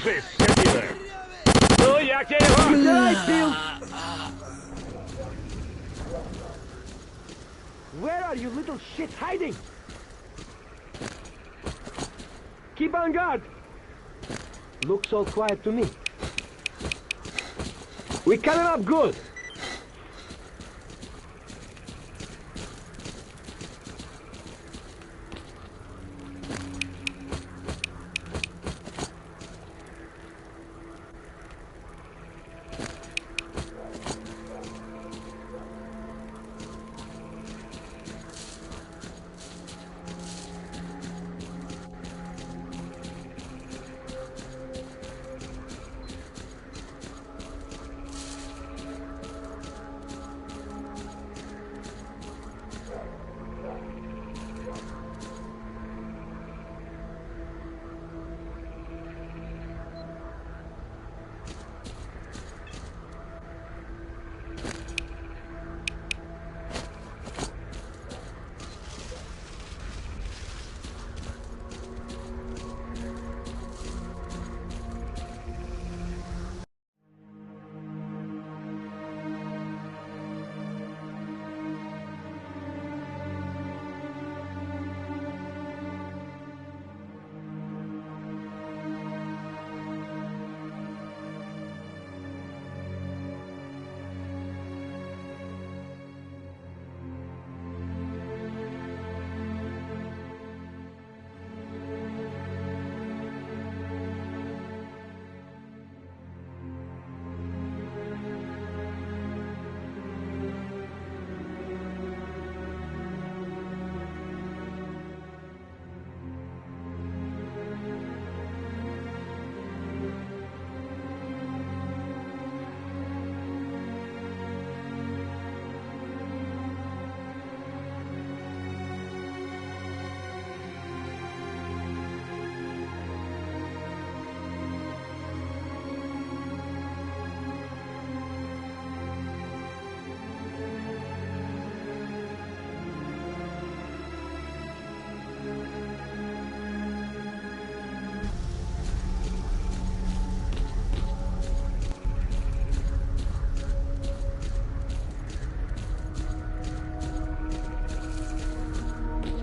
Ти скотина! Ну, як я його? Where are you little shit hiding? Keep on guard! Looks all quiet to me. We coming up good!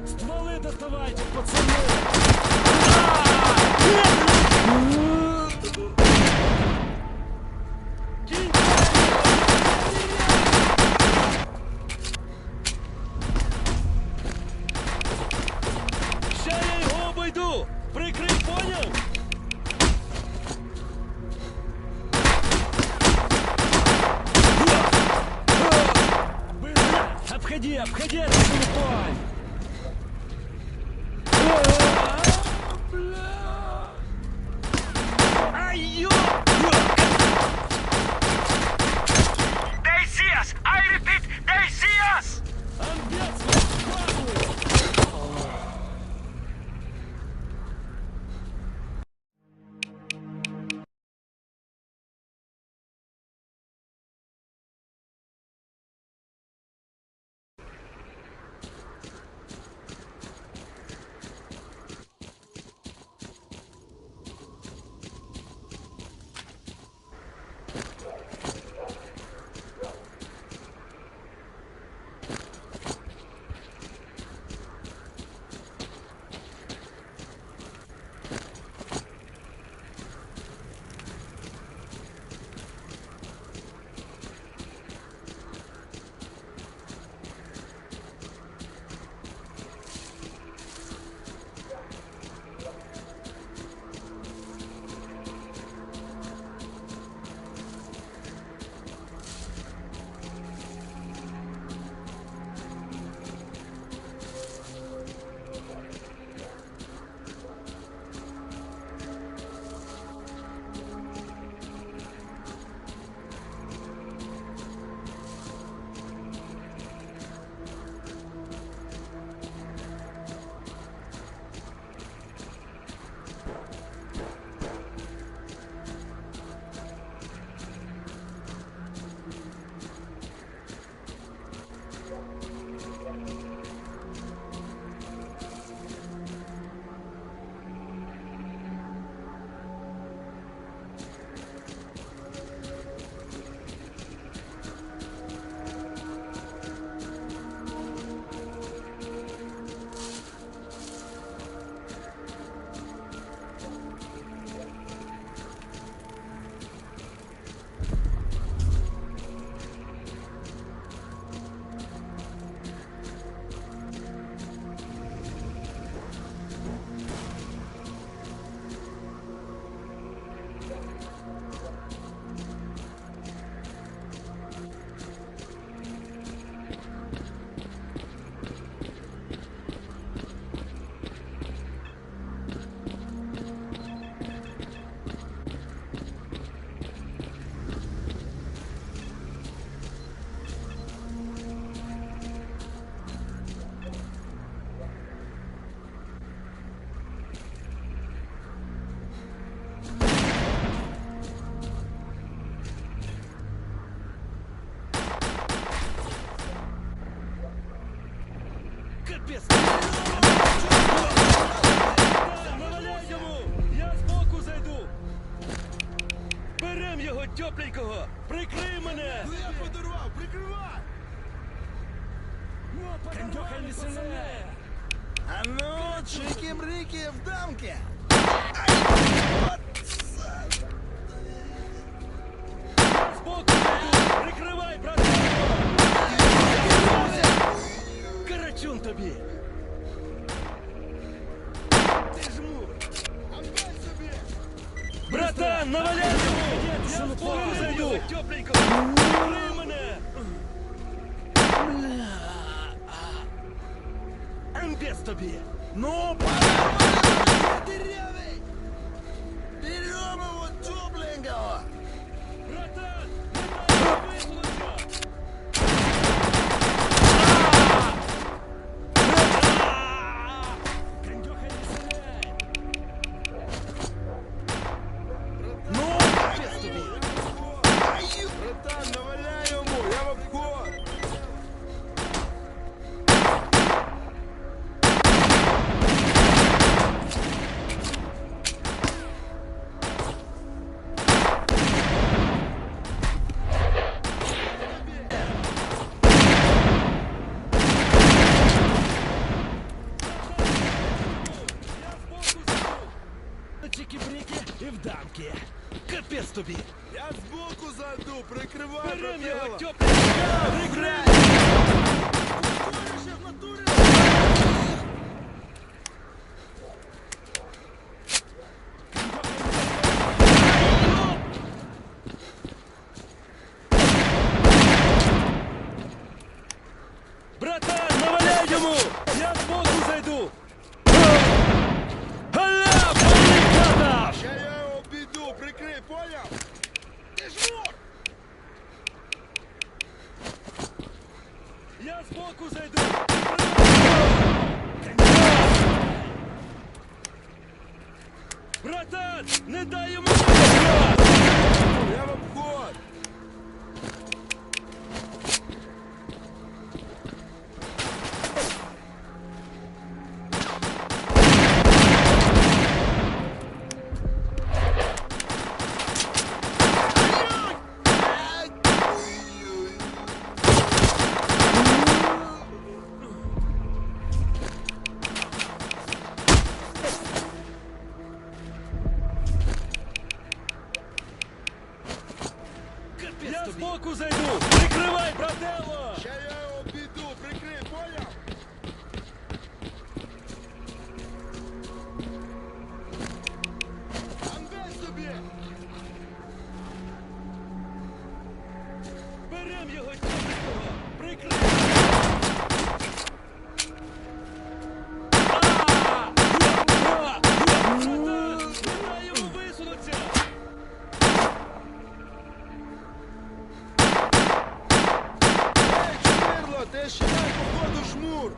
Стволы доставайте, пацаны! Ща я його обойду! Прикрий, понял? Обходи, обходи, отступай! They see us! I repeat, they see us! Наваляй йому! Я збоку зайду! Берем його тепленького! Прикрий мене! Ну я подорвав, прикривай! Кандюха не сильне! А ну, чики-брики в дамке! Збоку зайду! Прикривай, брате! Карачун тобі! Ти жмур! Отдай собі! Братан, наваляй йому! Я збоку зайду! Тепленького! Прикрий мене! Амбес тобі! Ну, дырявый! Берем его тепленького! Братан! Не дай висунуться! Кандюха не стріляй! Ну, Амбес тобі! братан, наваляй ему, я в обход! Чики-брики і в дамки! Капець тобі! Я сбоку зайду, прикрывай, Берем його брателло! тепленького! Прикрий! Ускоришься в натуре! Братан, наваляй йому! Я збоку зайду! Аля, поліката! Ща я его обійду, прикрий, понял? Ты жмур! Я збоку зайду! Братан, не дай йому! Я в обход! Я збоку зайду! Прикривай, брателло! Ща я его обійду, прикрий, понял? Амбес тобі! Берем його тепленького! Прикрий! Братан, не дай йому висунутися! Ей, чмирло, ти ще дай походу жмур!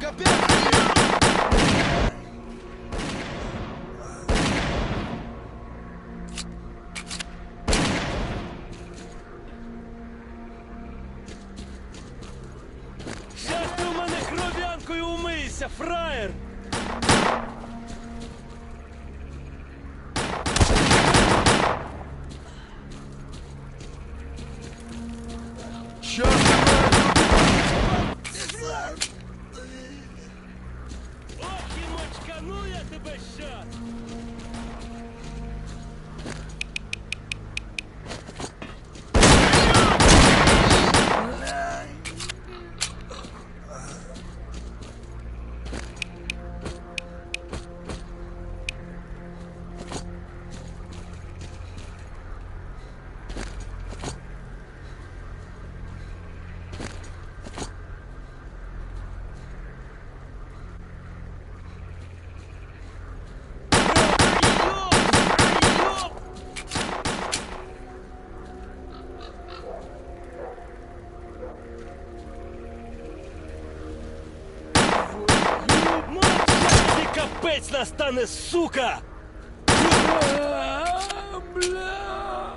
Капець! Щас ти у мене кров'янкою умийся, фраєр! Щас тебе! Ох, і мочкану я тебе щас! Капець настане, сука! Бля!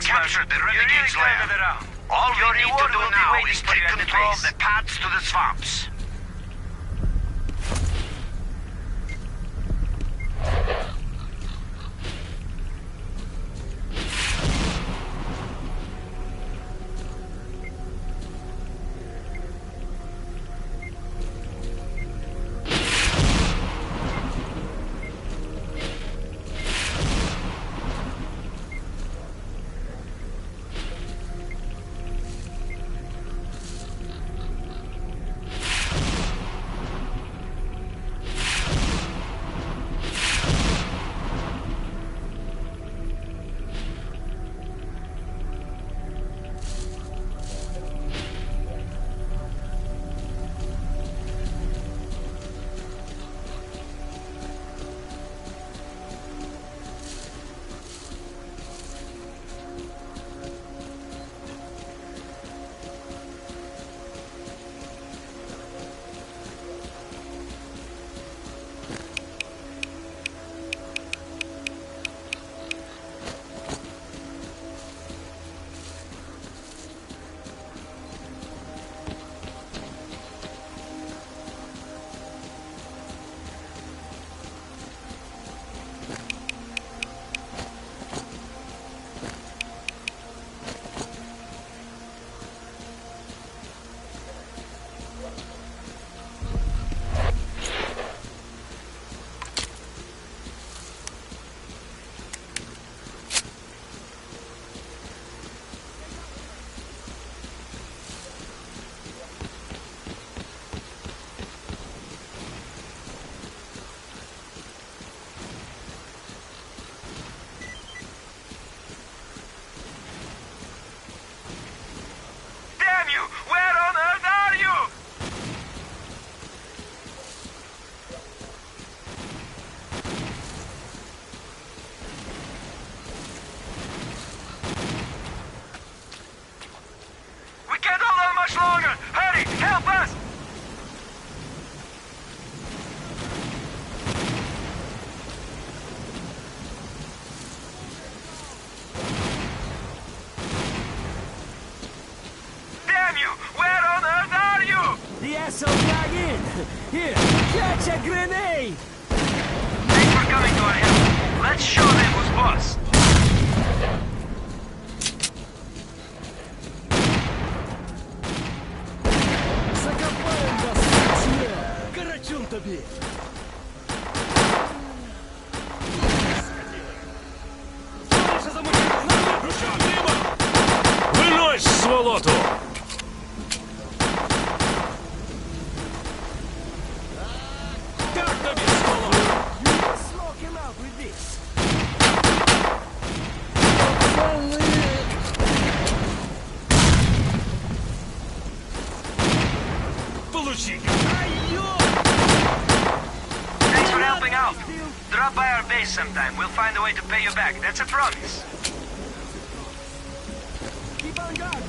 captured the renegade's lair. All we need to do now is take control of the paths to the swamps. Here, catch a grenade! Thanks for coming to our help. Let's show them who's boss. Закопаем вас, член! Карачун тобі! Скоріше замочили! Ну що, мимо! Винось, сволоту! Так тобі, сволоту! You must knock him out with this! Получи! Thanks for helping out. Drop by our base sometime. We'll find a way to pay you back. That's a promise. Keep on guard!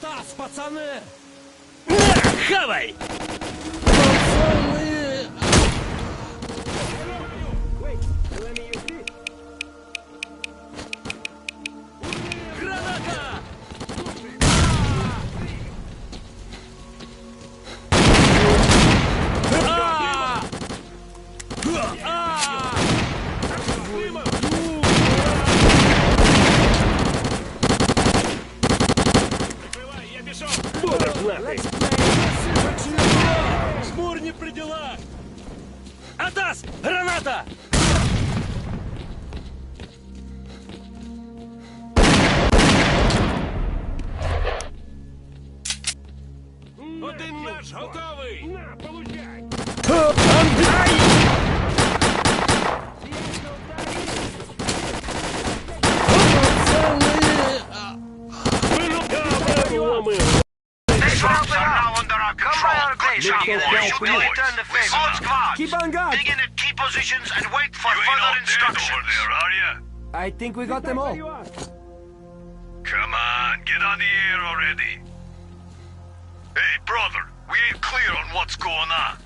Атас, пацаны! На, хавай! Пацаны! Граната! Шмур не при делах! Атас! Граната! Один наш готовий! На, получай! These routes are now under our control. Good job, boys. You did it. All squads, Keep on guard. dig in at key positions and wait for further instructions. are you? I think we got them all. Come on, get on the air already. Hey, brother, we ain't clear on what's going on.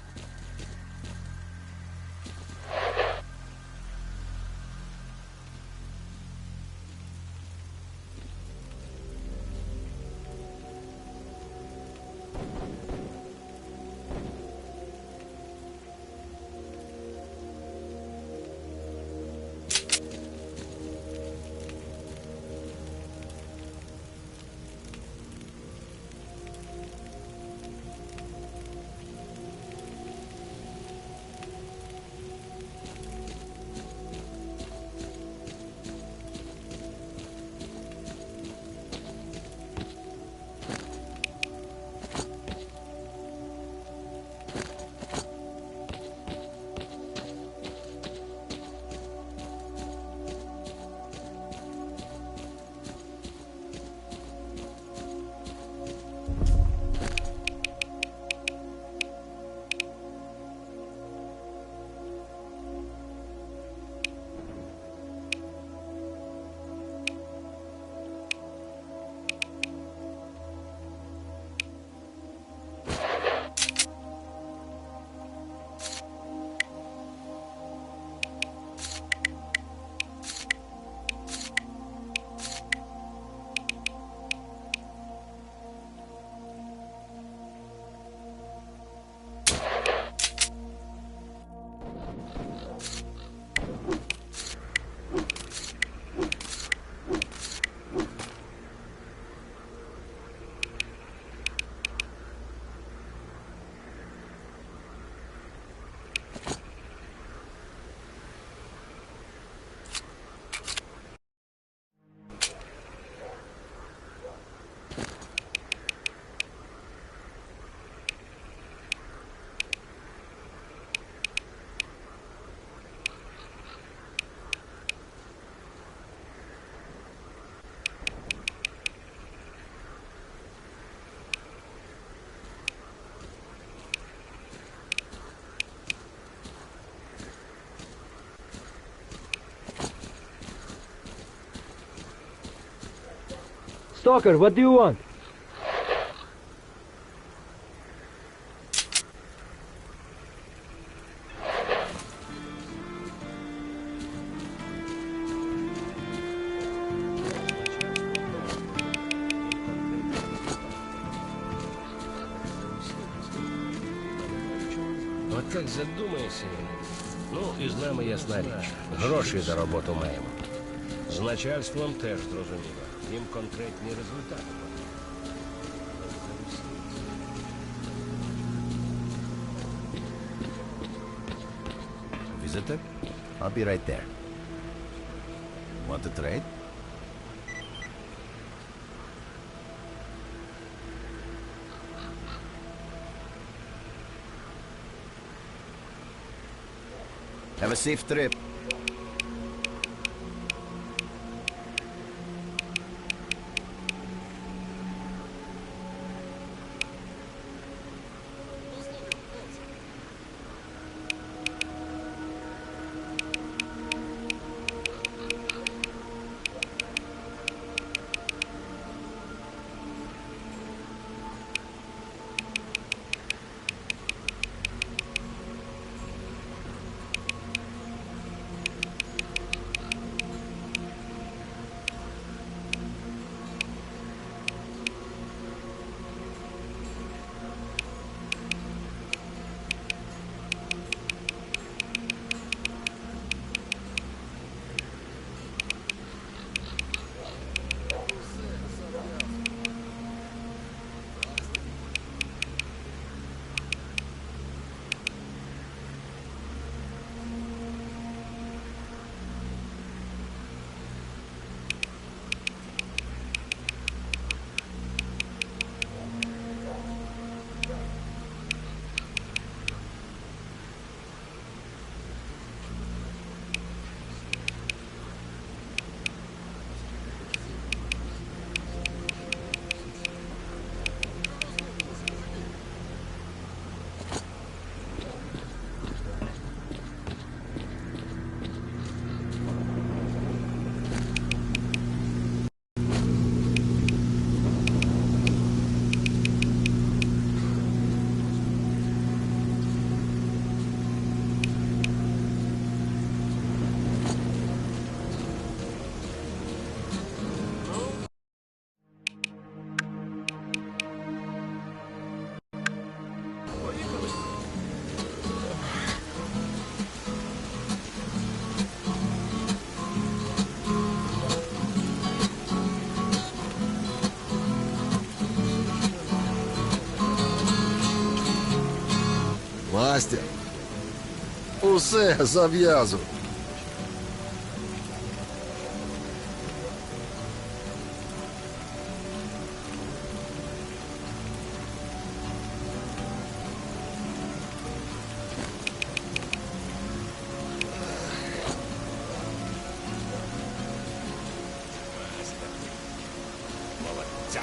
Stalker, what do you want? От так задумаєшся. Ну, і з нами ясна річ. Гроші за роботу маємо. З начальством теж зрозуміло. Їм конкретні результати. Visitor? I'll be right there. Want to trade? Have a safe trip. Настя. Усе, зав'язуй. Молодця.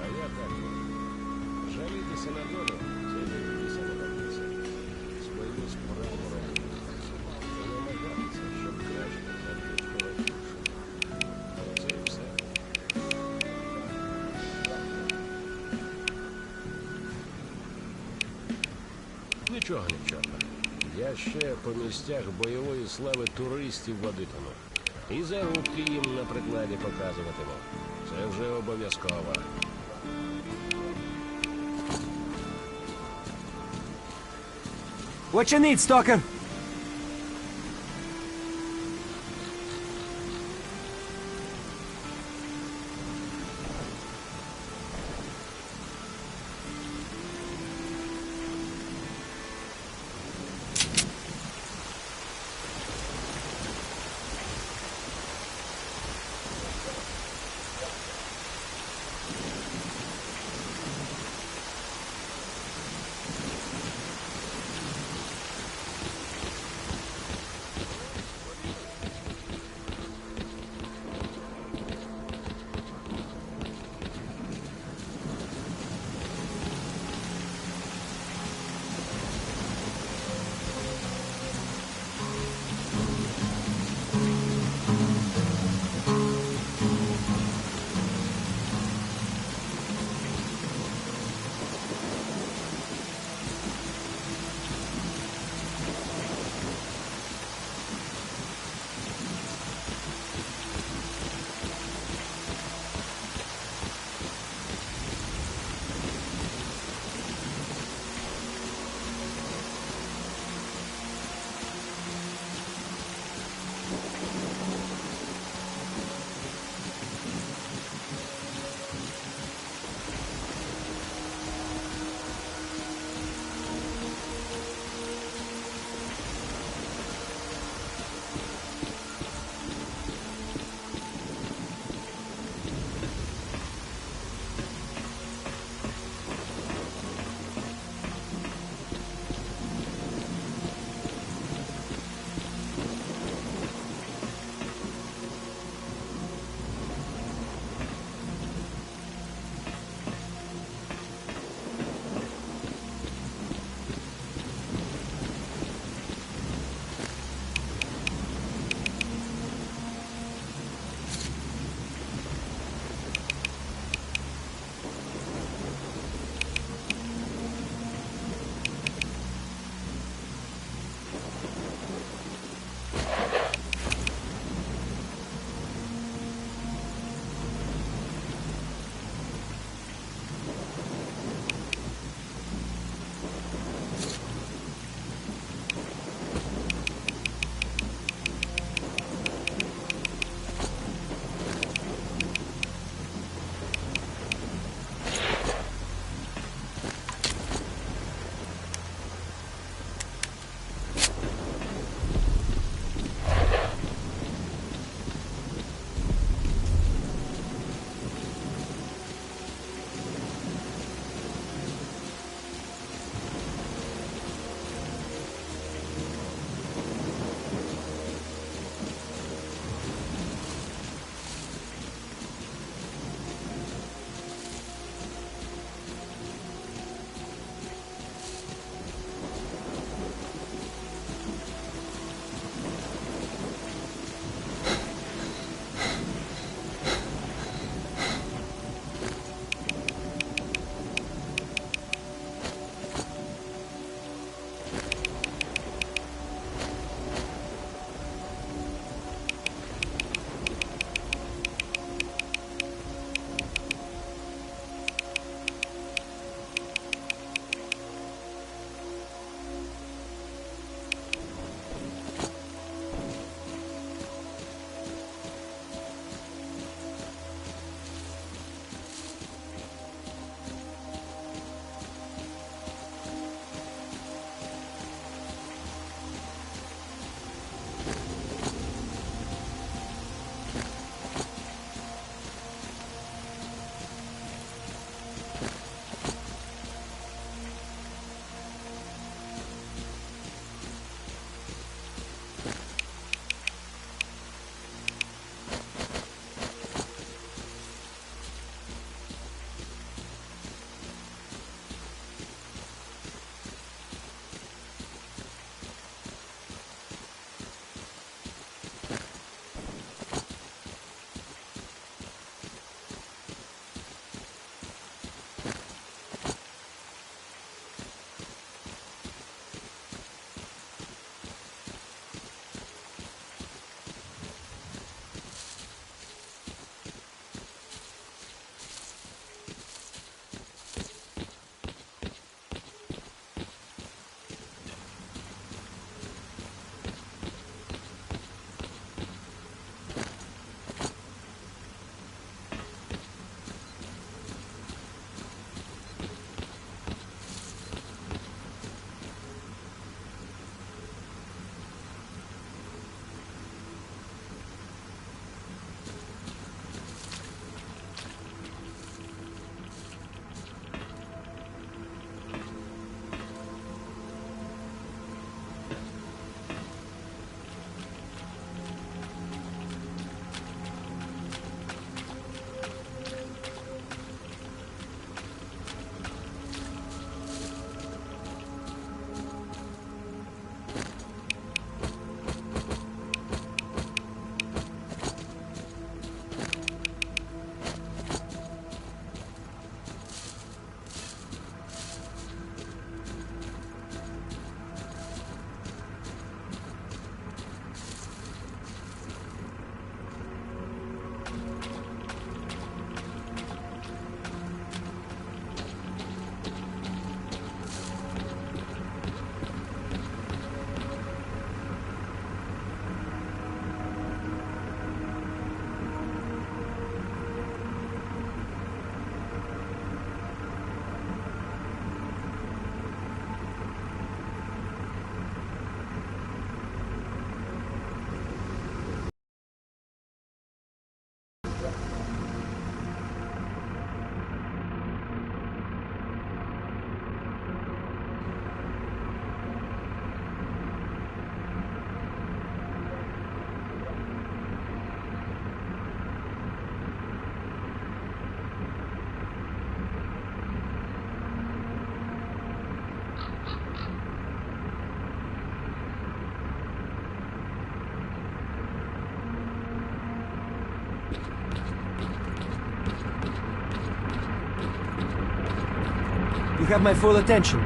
А я так думаю. Жалітися на долю – це дивитися на таблиці. Свою справу робити. І намагатися, щоб краще завжди коротше. Це і все. Нічого, нічого. Я ще по місцях бойової слави туристів водитиму. І зарубки їм на прикладі показуватиму. Це вже обов'язково. What you need, Stalker? have my full attention.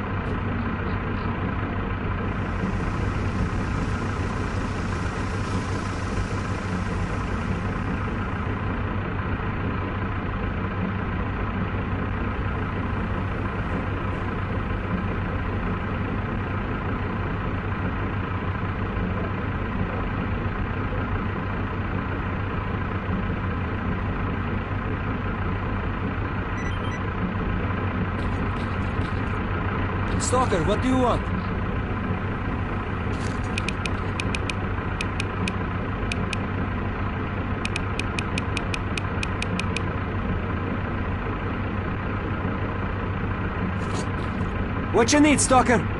Stalker, what do you want? What you need, Stalker?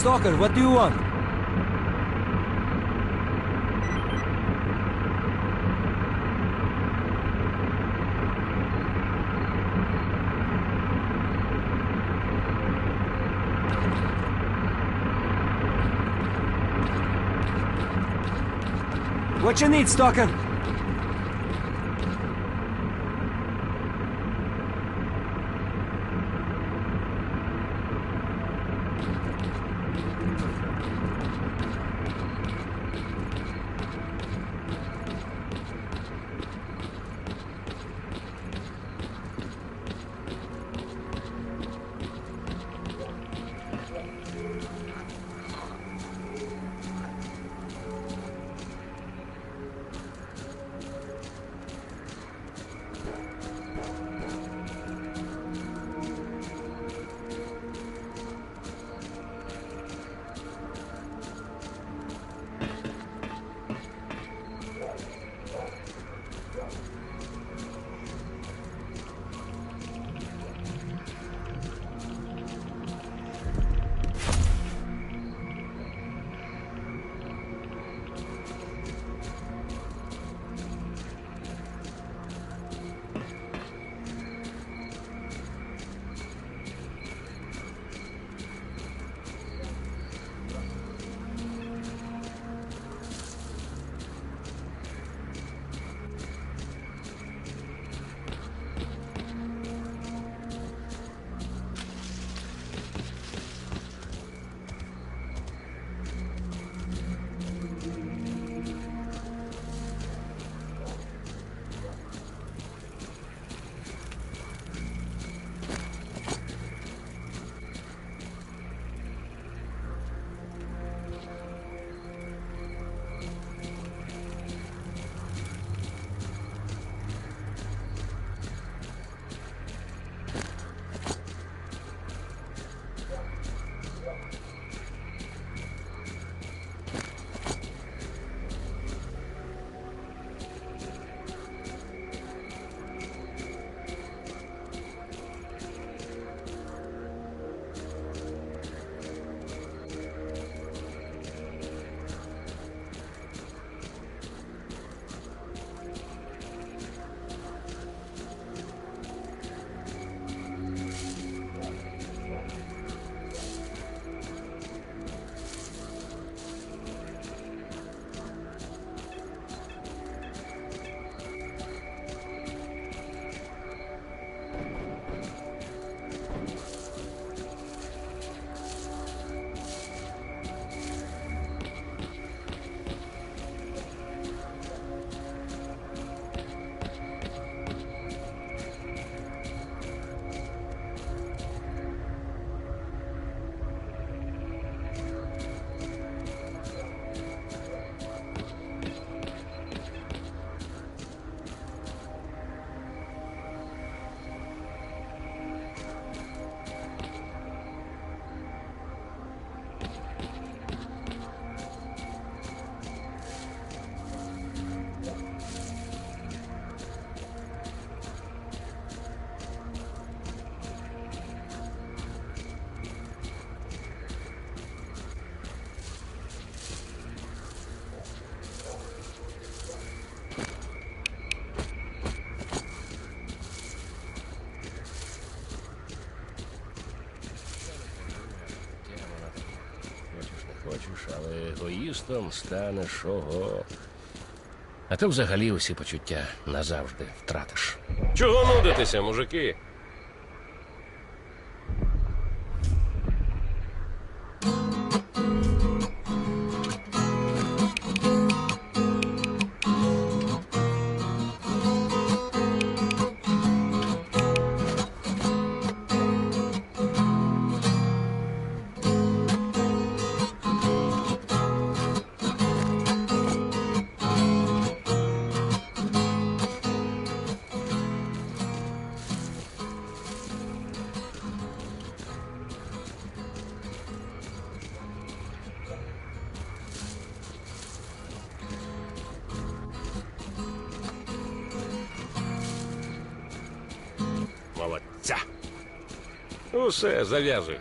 Stalker, what do you want? What you need, Stalker? Хочеш, але егоїстом станеш ого. А то взагалі усі почуття назавжди втратиш. Чого нудитися, мужики? Молодця. Усе, зав'язуй.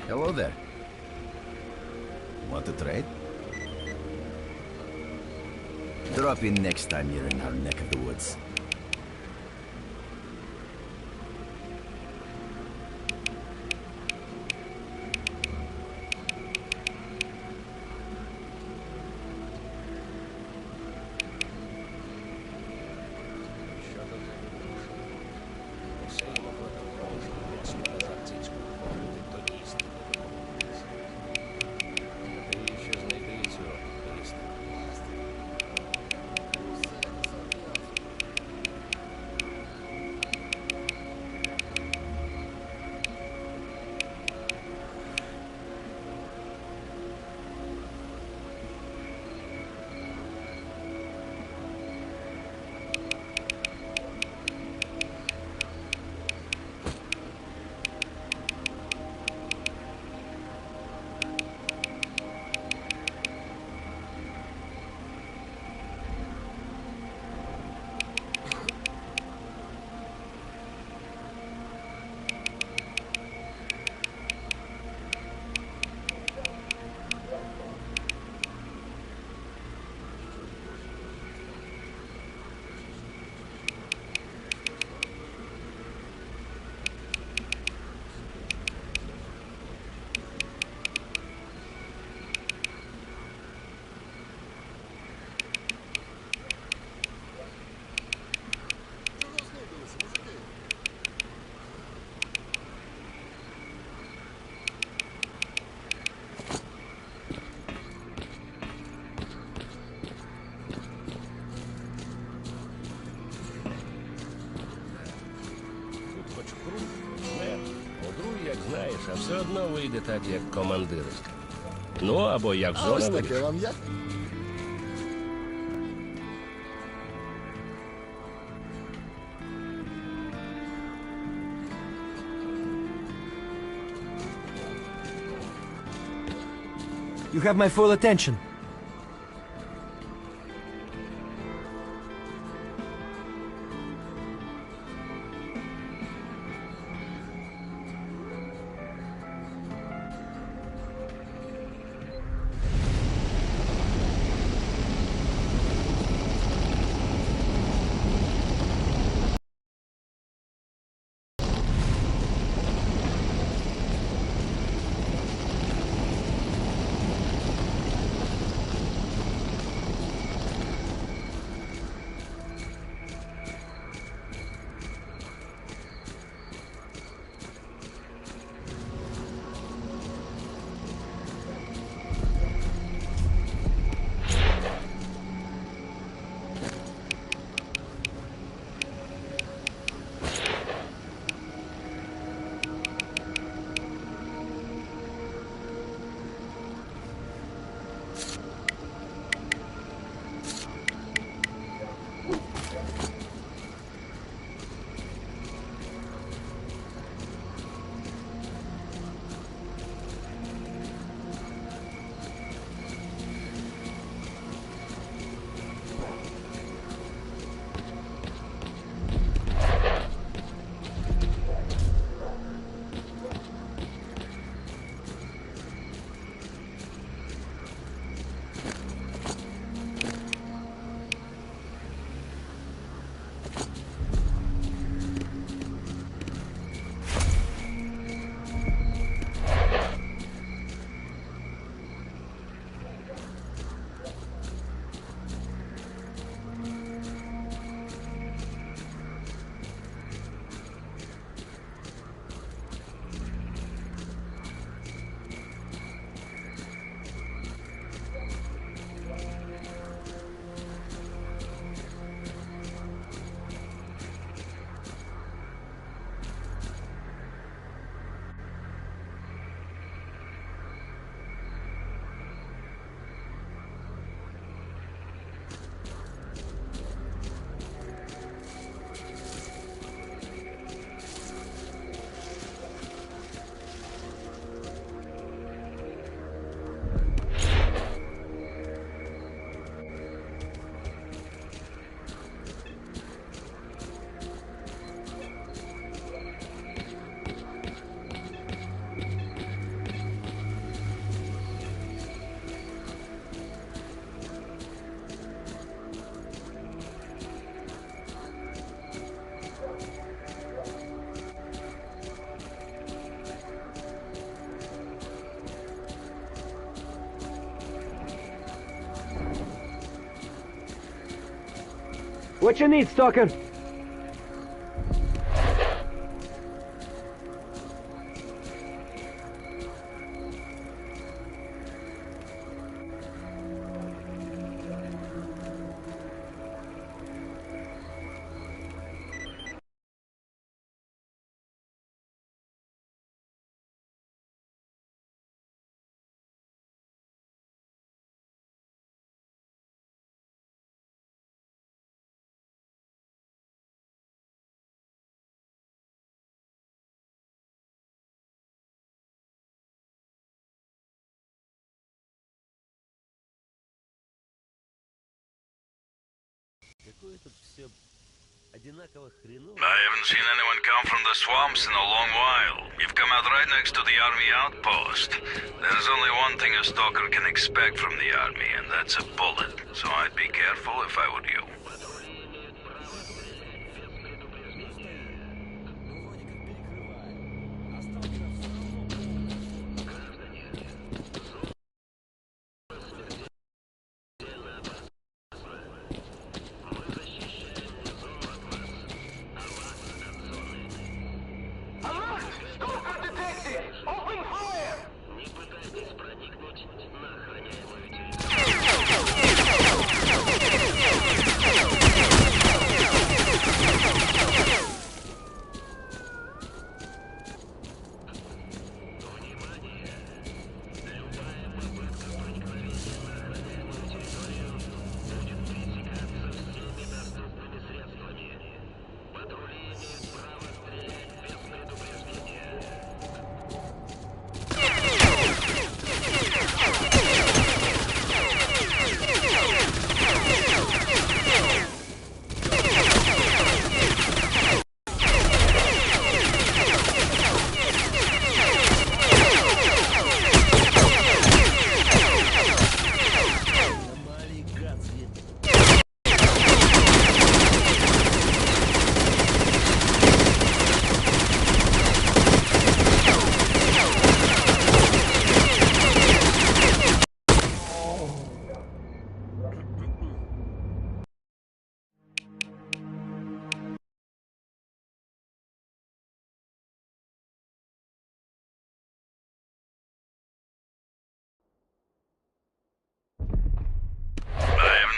Hello there. Want to trade? Drop in next time you're in our neck of the woods. Знаєш, а все одно вийде так, як командир. Ну, або як А зона ось таке вирішить. вам як? You have my full attention. What you need, Stalker? I haven't seen anyone come from the swamps in a long while. You've come out right next to the army outpost. There's only one thing a stalker can expect from the army, and that's a bullet. So I'd be careful if I were you.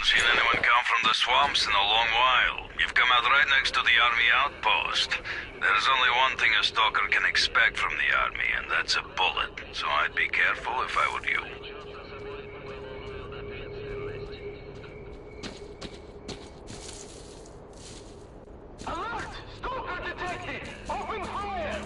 Seen anyone come from the swamps in a long while. You've come out right next to the army outpost. There's only one thing a stalker can expect from the army, and that's a bullet. So I'd be careful if I were you. Alert! Stalker detected! Open fire!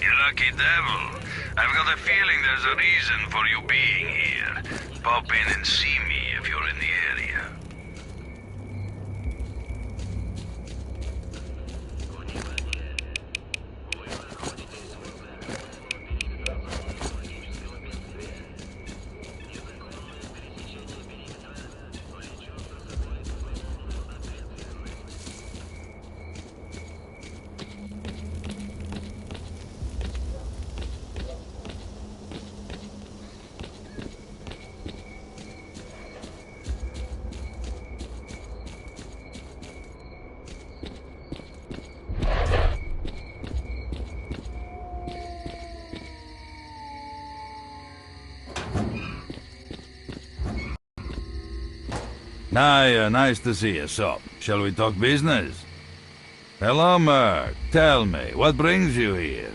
You lucky devil. I've got a feeling there's a reason for you being here. Pop in and see me if you're in the area. Hi, nice to see you. So, shall we talk business? Hello, Merc. Tell me, what brings you here?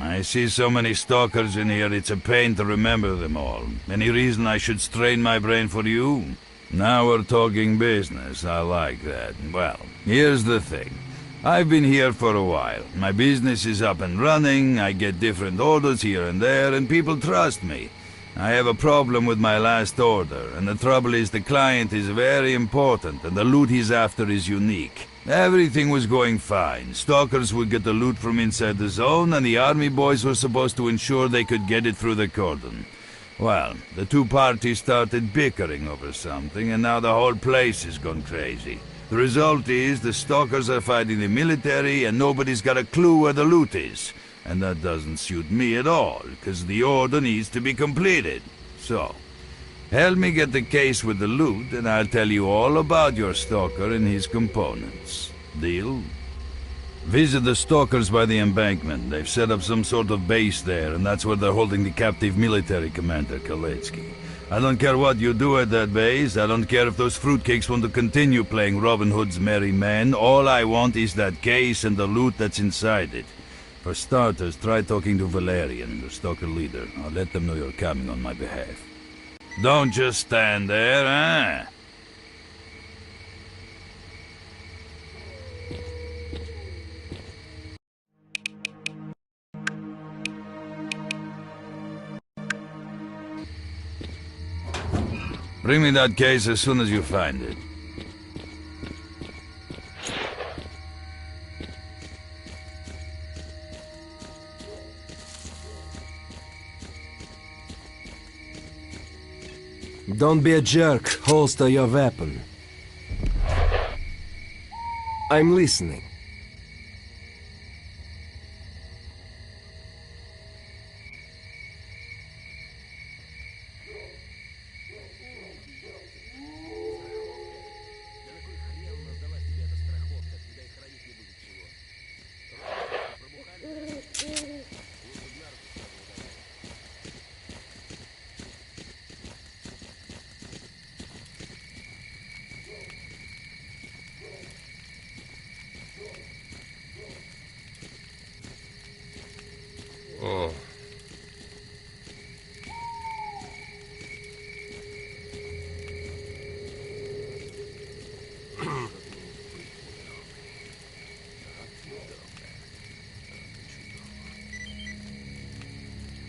I see so many stalkers in here, it's a pain to remember them all. Any reason I should strain my brain for you? Now we're talking business, I like that. Well, here's the thing. I've been here for a while. My business is up and running, I get different orders here and there, and people trust me. I have a problem with my last order, and the trouble is the client is very important, and the loot he's after is unique. Everything was going fine. Stalkers would get the loot from inside the zone, and the army boys were supposed to ensure they could get it through the cordon. Well, the two parties started bickering over something, and now the whole place has gone crazy. The result is the stalkers are fighting the military, and nobody's got a clue where the loot is. And that doesn't suit me at all, because the order needs to be completed. So, help me get the case with the loot, and I'll tell you all about your stalker and his components. Deal? Visit the stalkers by the embankment. They've set up some sort of base there, and that's where they're holding the captive military commander, S.T.A.L.K.E.R. I don't care what you do at that base. I don't care if those fruitcakes want to continue playing Robin Hood's merry men. All I want is that case and the loot that's inside it. For starters, try talking to Valerian, the stalker leader. I'll let them know you're coming on my behalf. Don't just stand there, eh? Bring me that case as soon as you find it. Don't be a jerk. Holster your weapon. I'm listening. Oh.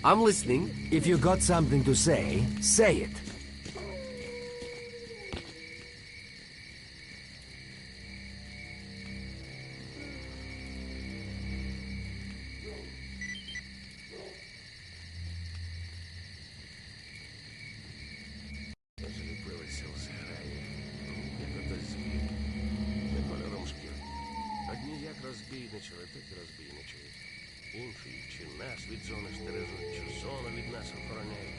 I'm listening. If you got something to say, say it. Розбійничали, так і розбійничають. Інші чи нас від зони стережуть, чи зона від нас охороняє.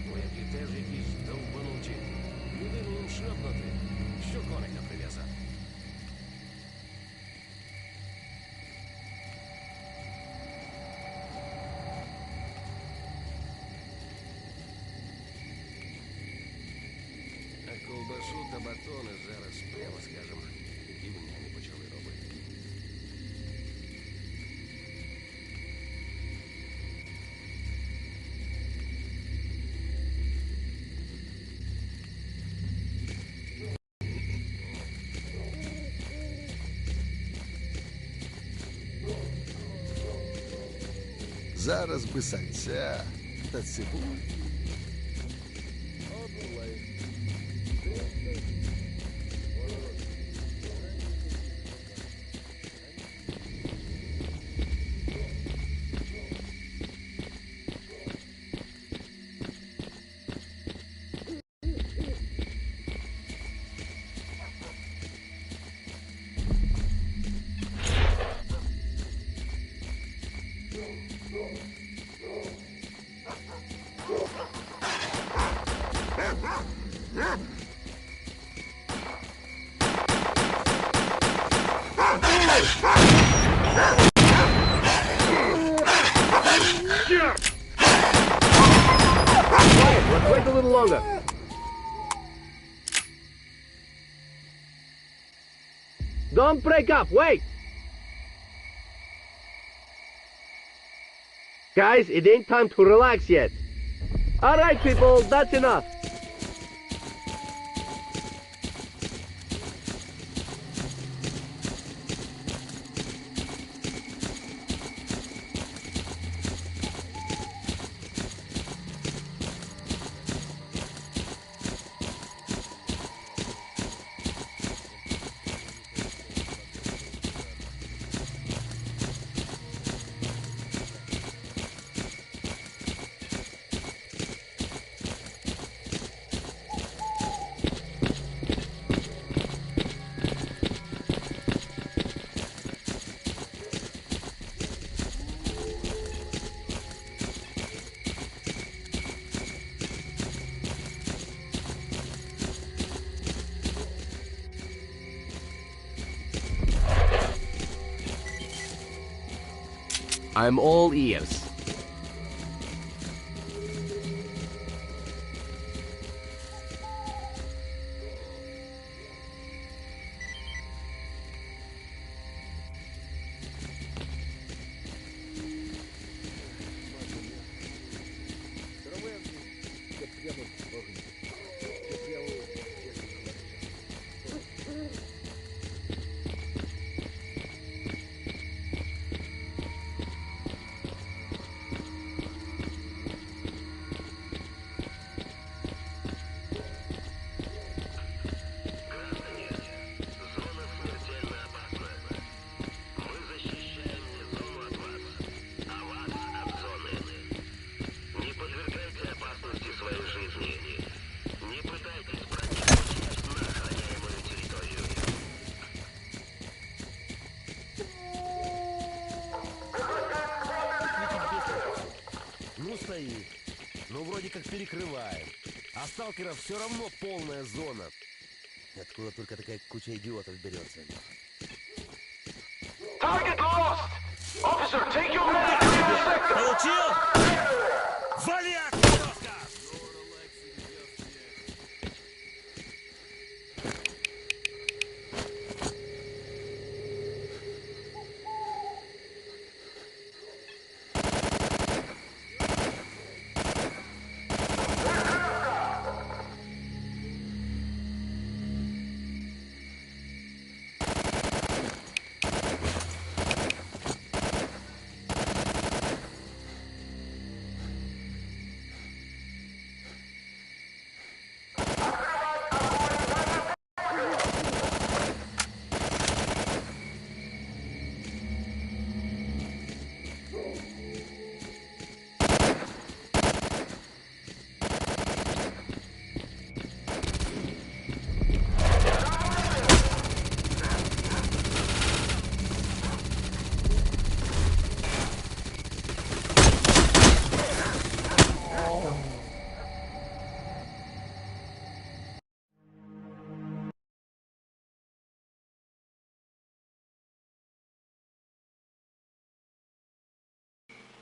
Вояки теж якісь довбануті. Людину їм шльопнути, що коника прив'язати. А ковбасу та батони зараз, прямо скажемо, гівняні почали робити. Зараз би сальця та цибулі. Let's wait a little longer. Don't break up, wait! Guys, it ain't time to relax yet. Alright, people, that's enough. I'm all ears. Стоит. Ну, вроде как перекрывает. А сталкеров все равно полная зона. Откуда только такая куча идиотов берется? Target lost! Officer, take your men and clear the sector! Получил? Вали!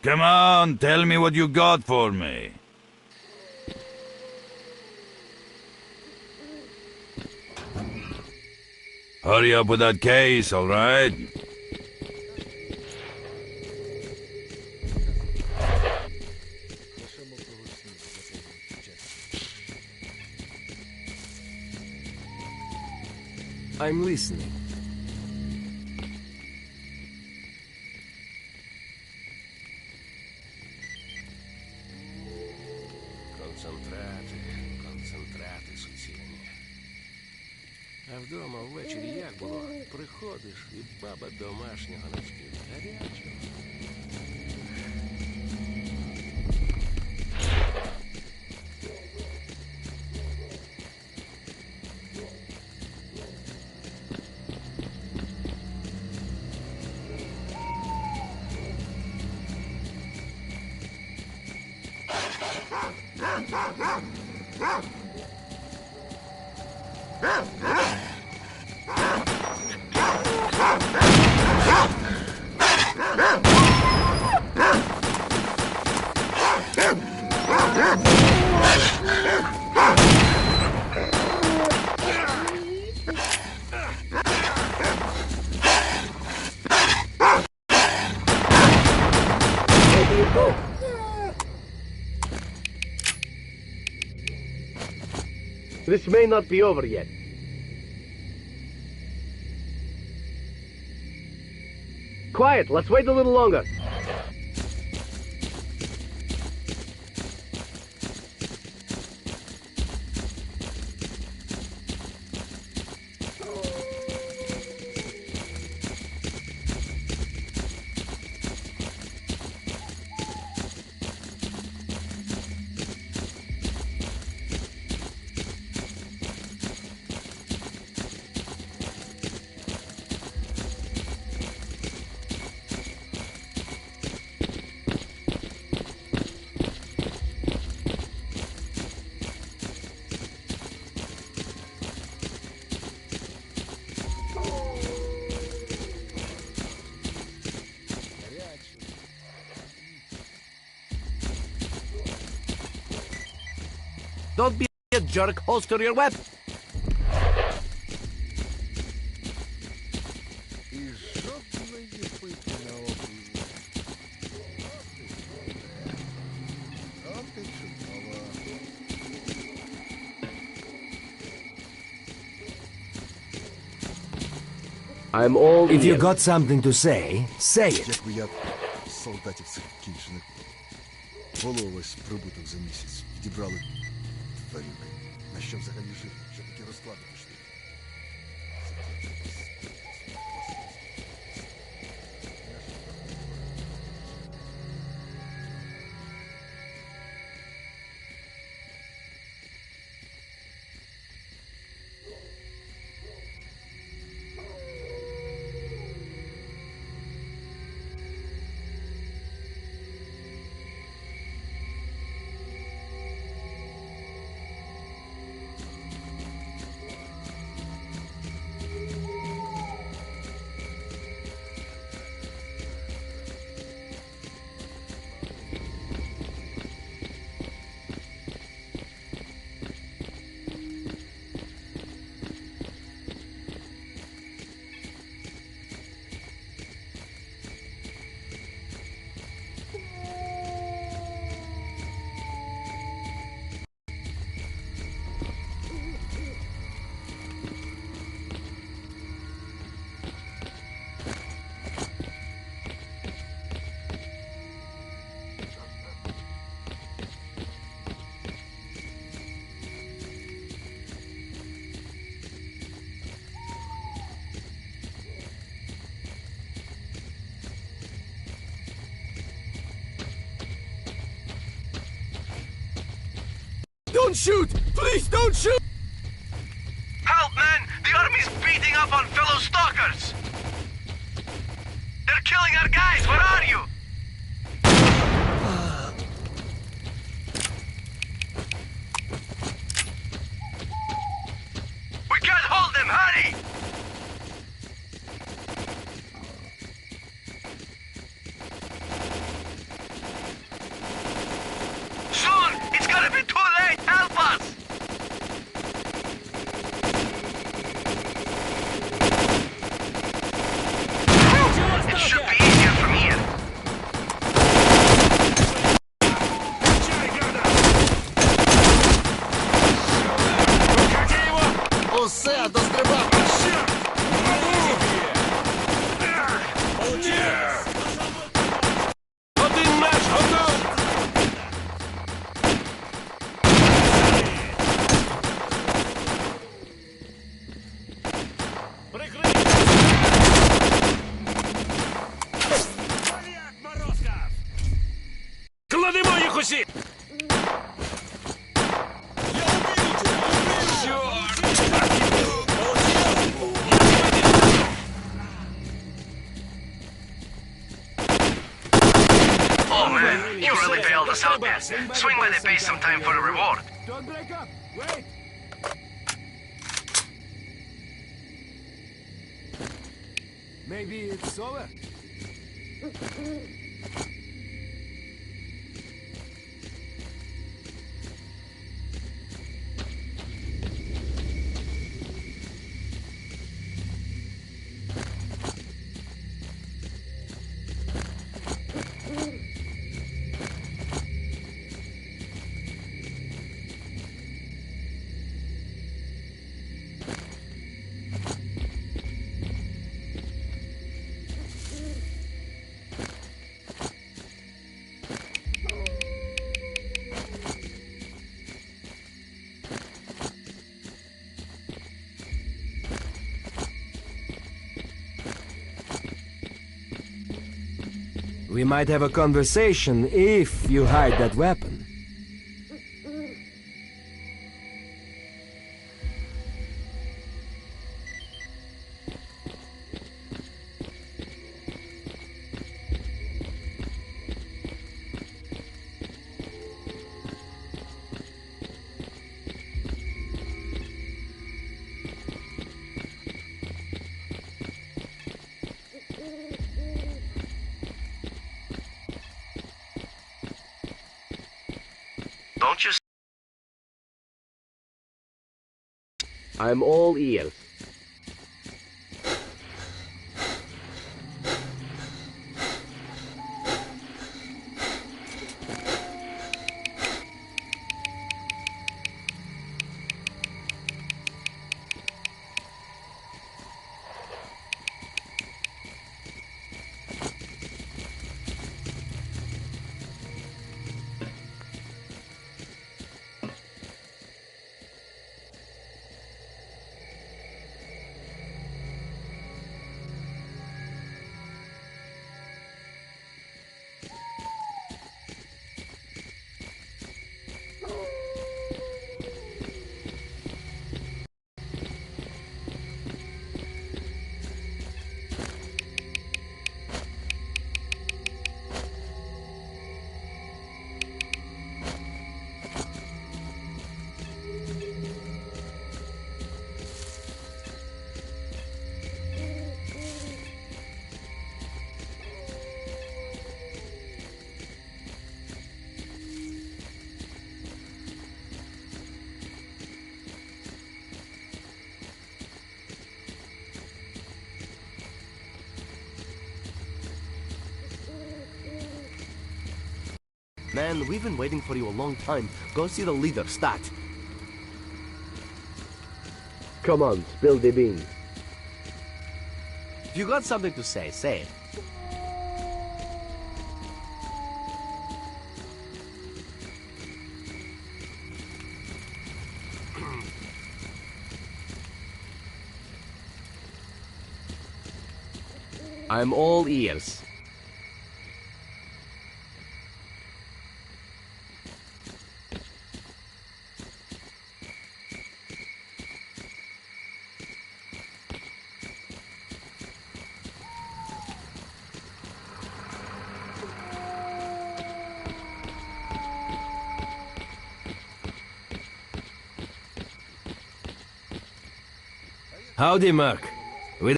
Come on, tell me what you got for me. Hurry up with that case, all right? I'm listening. Концентрати суцільні. А вдома ввечері як було? Приходиш, і баба домашнього на стіл. Гарячого. This may not be over yet. Quiet, let's wait a little longer. Don't be a jerk, holster your weapon. I'm all If you ears. got something to say it. Як я солдатів цих кінчених головись прибуток за місяць. Відібрали тварюки. На що взагалі жити? Що такі розклади пішли? Don't shoot! Please don't shoot! Help, man! The army's beating up on fellow stalkers! They're killing our guys! Where are you? We can't hold them! Hurry! Soon! It's gonna be too late! Help us! It should be easier from here. Усе, дострибав! Один наш готов! Кладемо їх усі! Oh man, you really bailed us out there. Swing by the base sometime for a reward. Don't break up! Wait! Maybe it's over? We might have a conversation if you hide that weapon. Don't you? I'm all ears. Man, we've been waiting for you a long time. Go see the leader, Stat. Come on, spill the beans. If you got something to say, say it. I'm all ears. Howdy, Mark.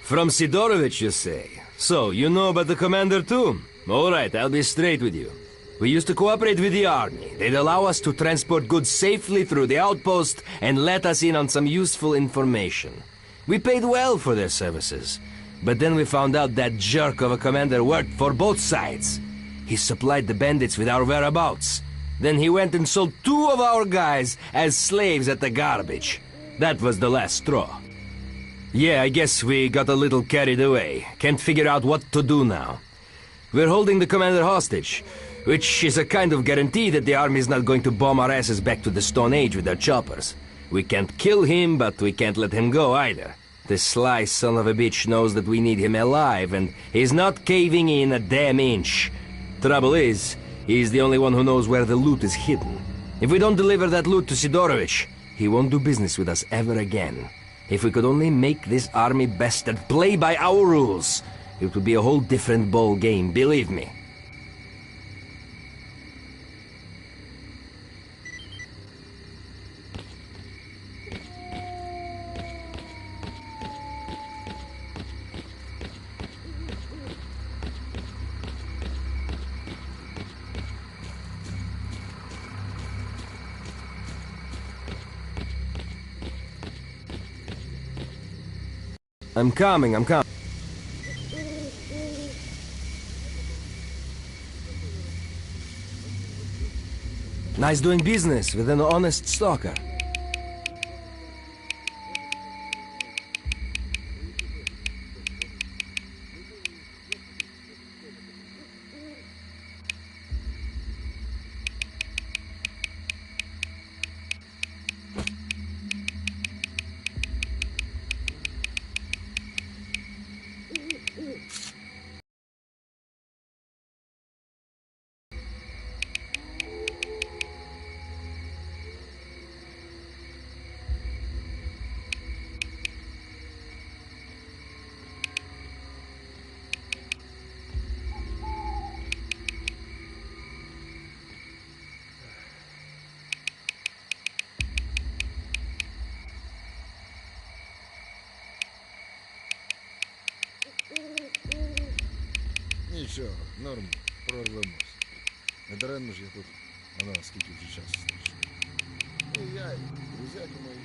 From Sidorovich, you say? So, you know about the commander too? Alright, I'll be straight with you. We used to cooperate with the army. They'd allow us to transport goods safely through the outpost and let us in on some useful information. We paid well for their services. But then we found out that jerk of a commander worked for both sides. He supplied the bandits with our whereabouts. Then he went and sold 2 of our guys as slaves at the garbage. That was the last straw. Yeah, I guess we got a little carried away. Can't figure out what to do now. We're holding the commander hostage, which is a kind of guarantee that the army's not going to bomb our asses back to the Stone Age with their choppers. We can't kill him, but we can't let him go either. The sly son of a bitch knows that we need him alive, and he's not caving in a damn inch. Trouble is, he's the only one who knows where the loot is hidden. If we don't deliver that loot to Sidorovich, he won't do business with us ever again. If we could only make this army best and play by our rules, it would be a whole different ball game, believe me. I'm coming. Nice doing business with an honest stalker. Нічого, норм, прорвемось. Не даремно ж я тут, скільки вже часу стрічу. І я, і друзяки мої,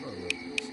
прорвемось.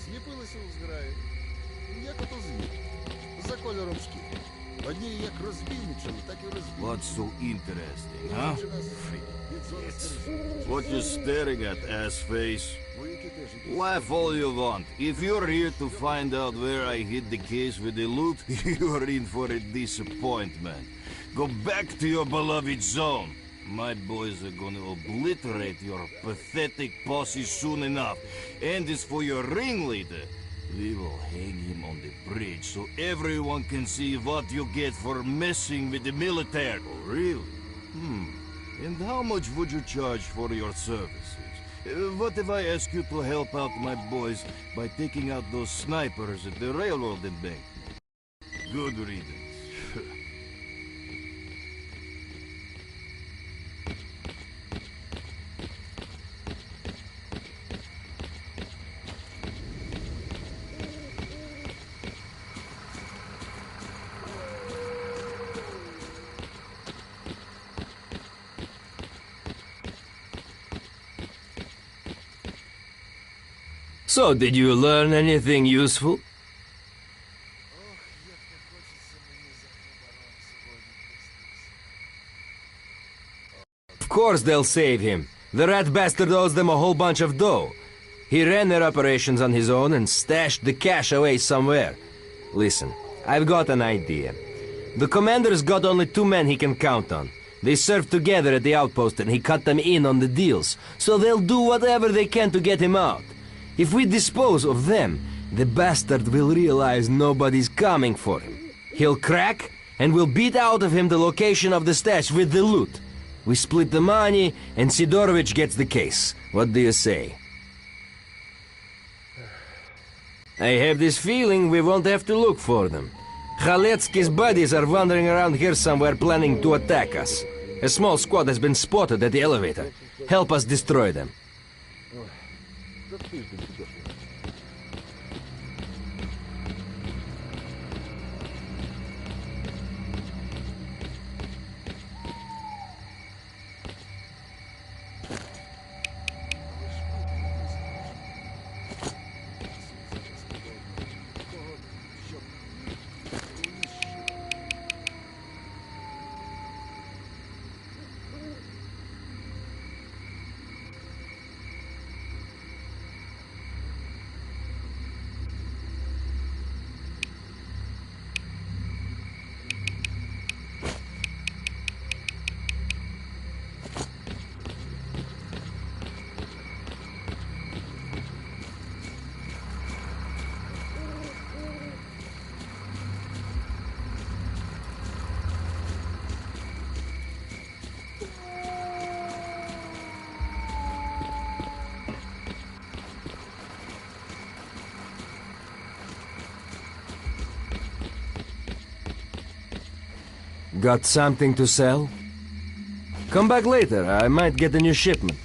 З'явилися у зграї. Як ото звір. За кольором шкіри. Одні як розбійничали, так і розбійничали. What's so interesting, huh? What you staring at, ass-face? Laugh all you want. If you're here to find out where I hid the case with the loot, you're in for a disappointment. Go back to your beloved zone. My boys are gonna obliterate your pathetic posse soon enough. And as for your ringleader, we will hang him on the bridge so everyone can see what you get for messing with the military. Oh, really? And how much would you charge for your services? What if I ask you to help out my boys by taking out those snipers at the railroad embankment? Good riddance. So, did you learn anything useful? Of course they'll save him. The rat bastard owes them a whole bunch of dough. He ran their operations on his own and stashed the cash away somewhere. Listen, I've got an idea. The commander's got only 2 men he can count on. They served together at the outpost and he cut them in on the deals, so they'll do whatever they can to get him out. If we dispose of them, the bastard will realize nobody's coming for him. He'll crack, and we'll beat out of him the location of the stash with the loot. We split the money, and Sidorovich gets the case. What do you say? I have this feeling we won't have to look for them. Khaletsky's buddies are wandering around here somewhere planning to attack us. A small squad has been spotted at the elevator. Help us destroy them. Got something to sell? Come back later, I might get a new shipment.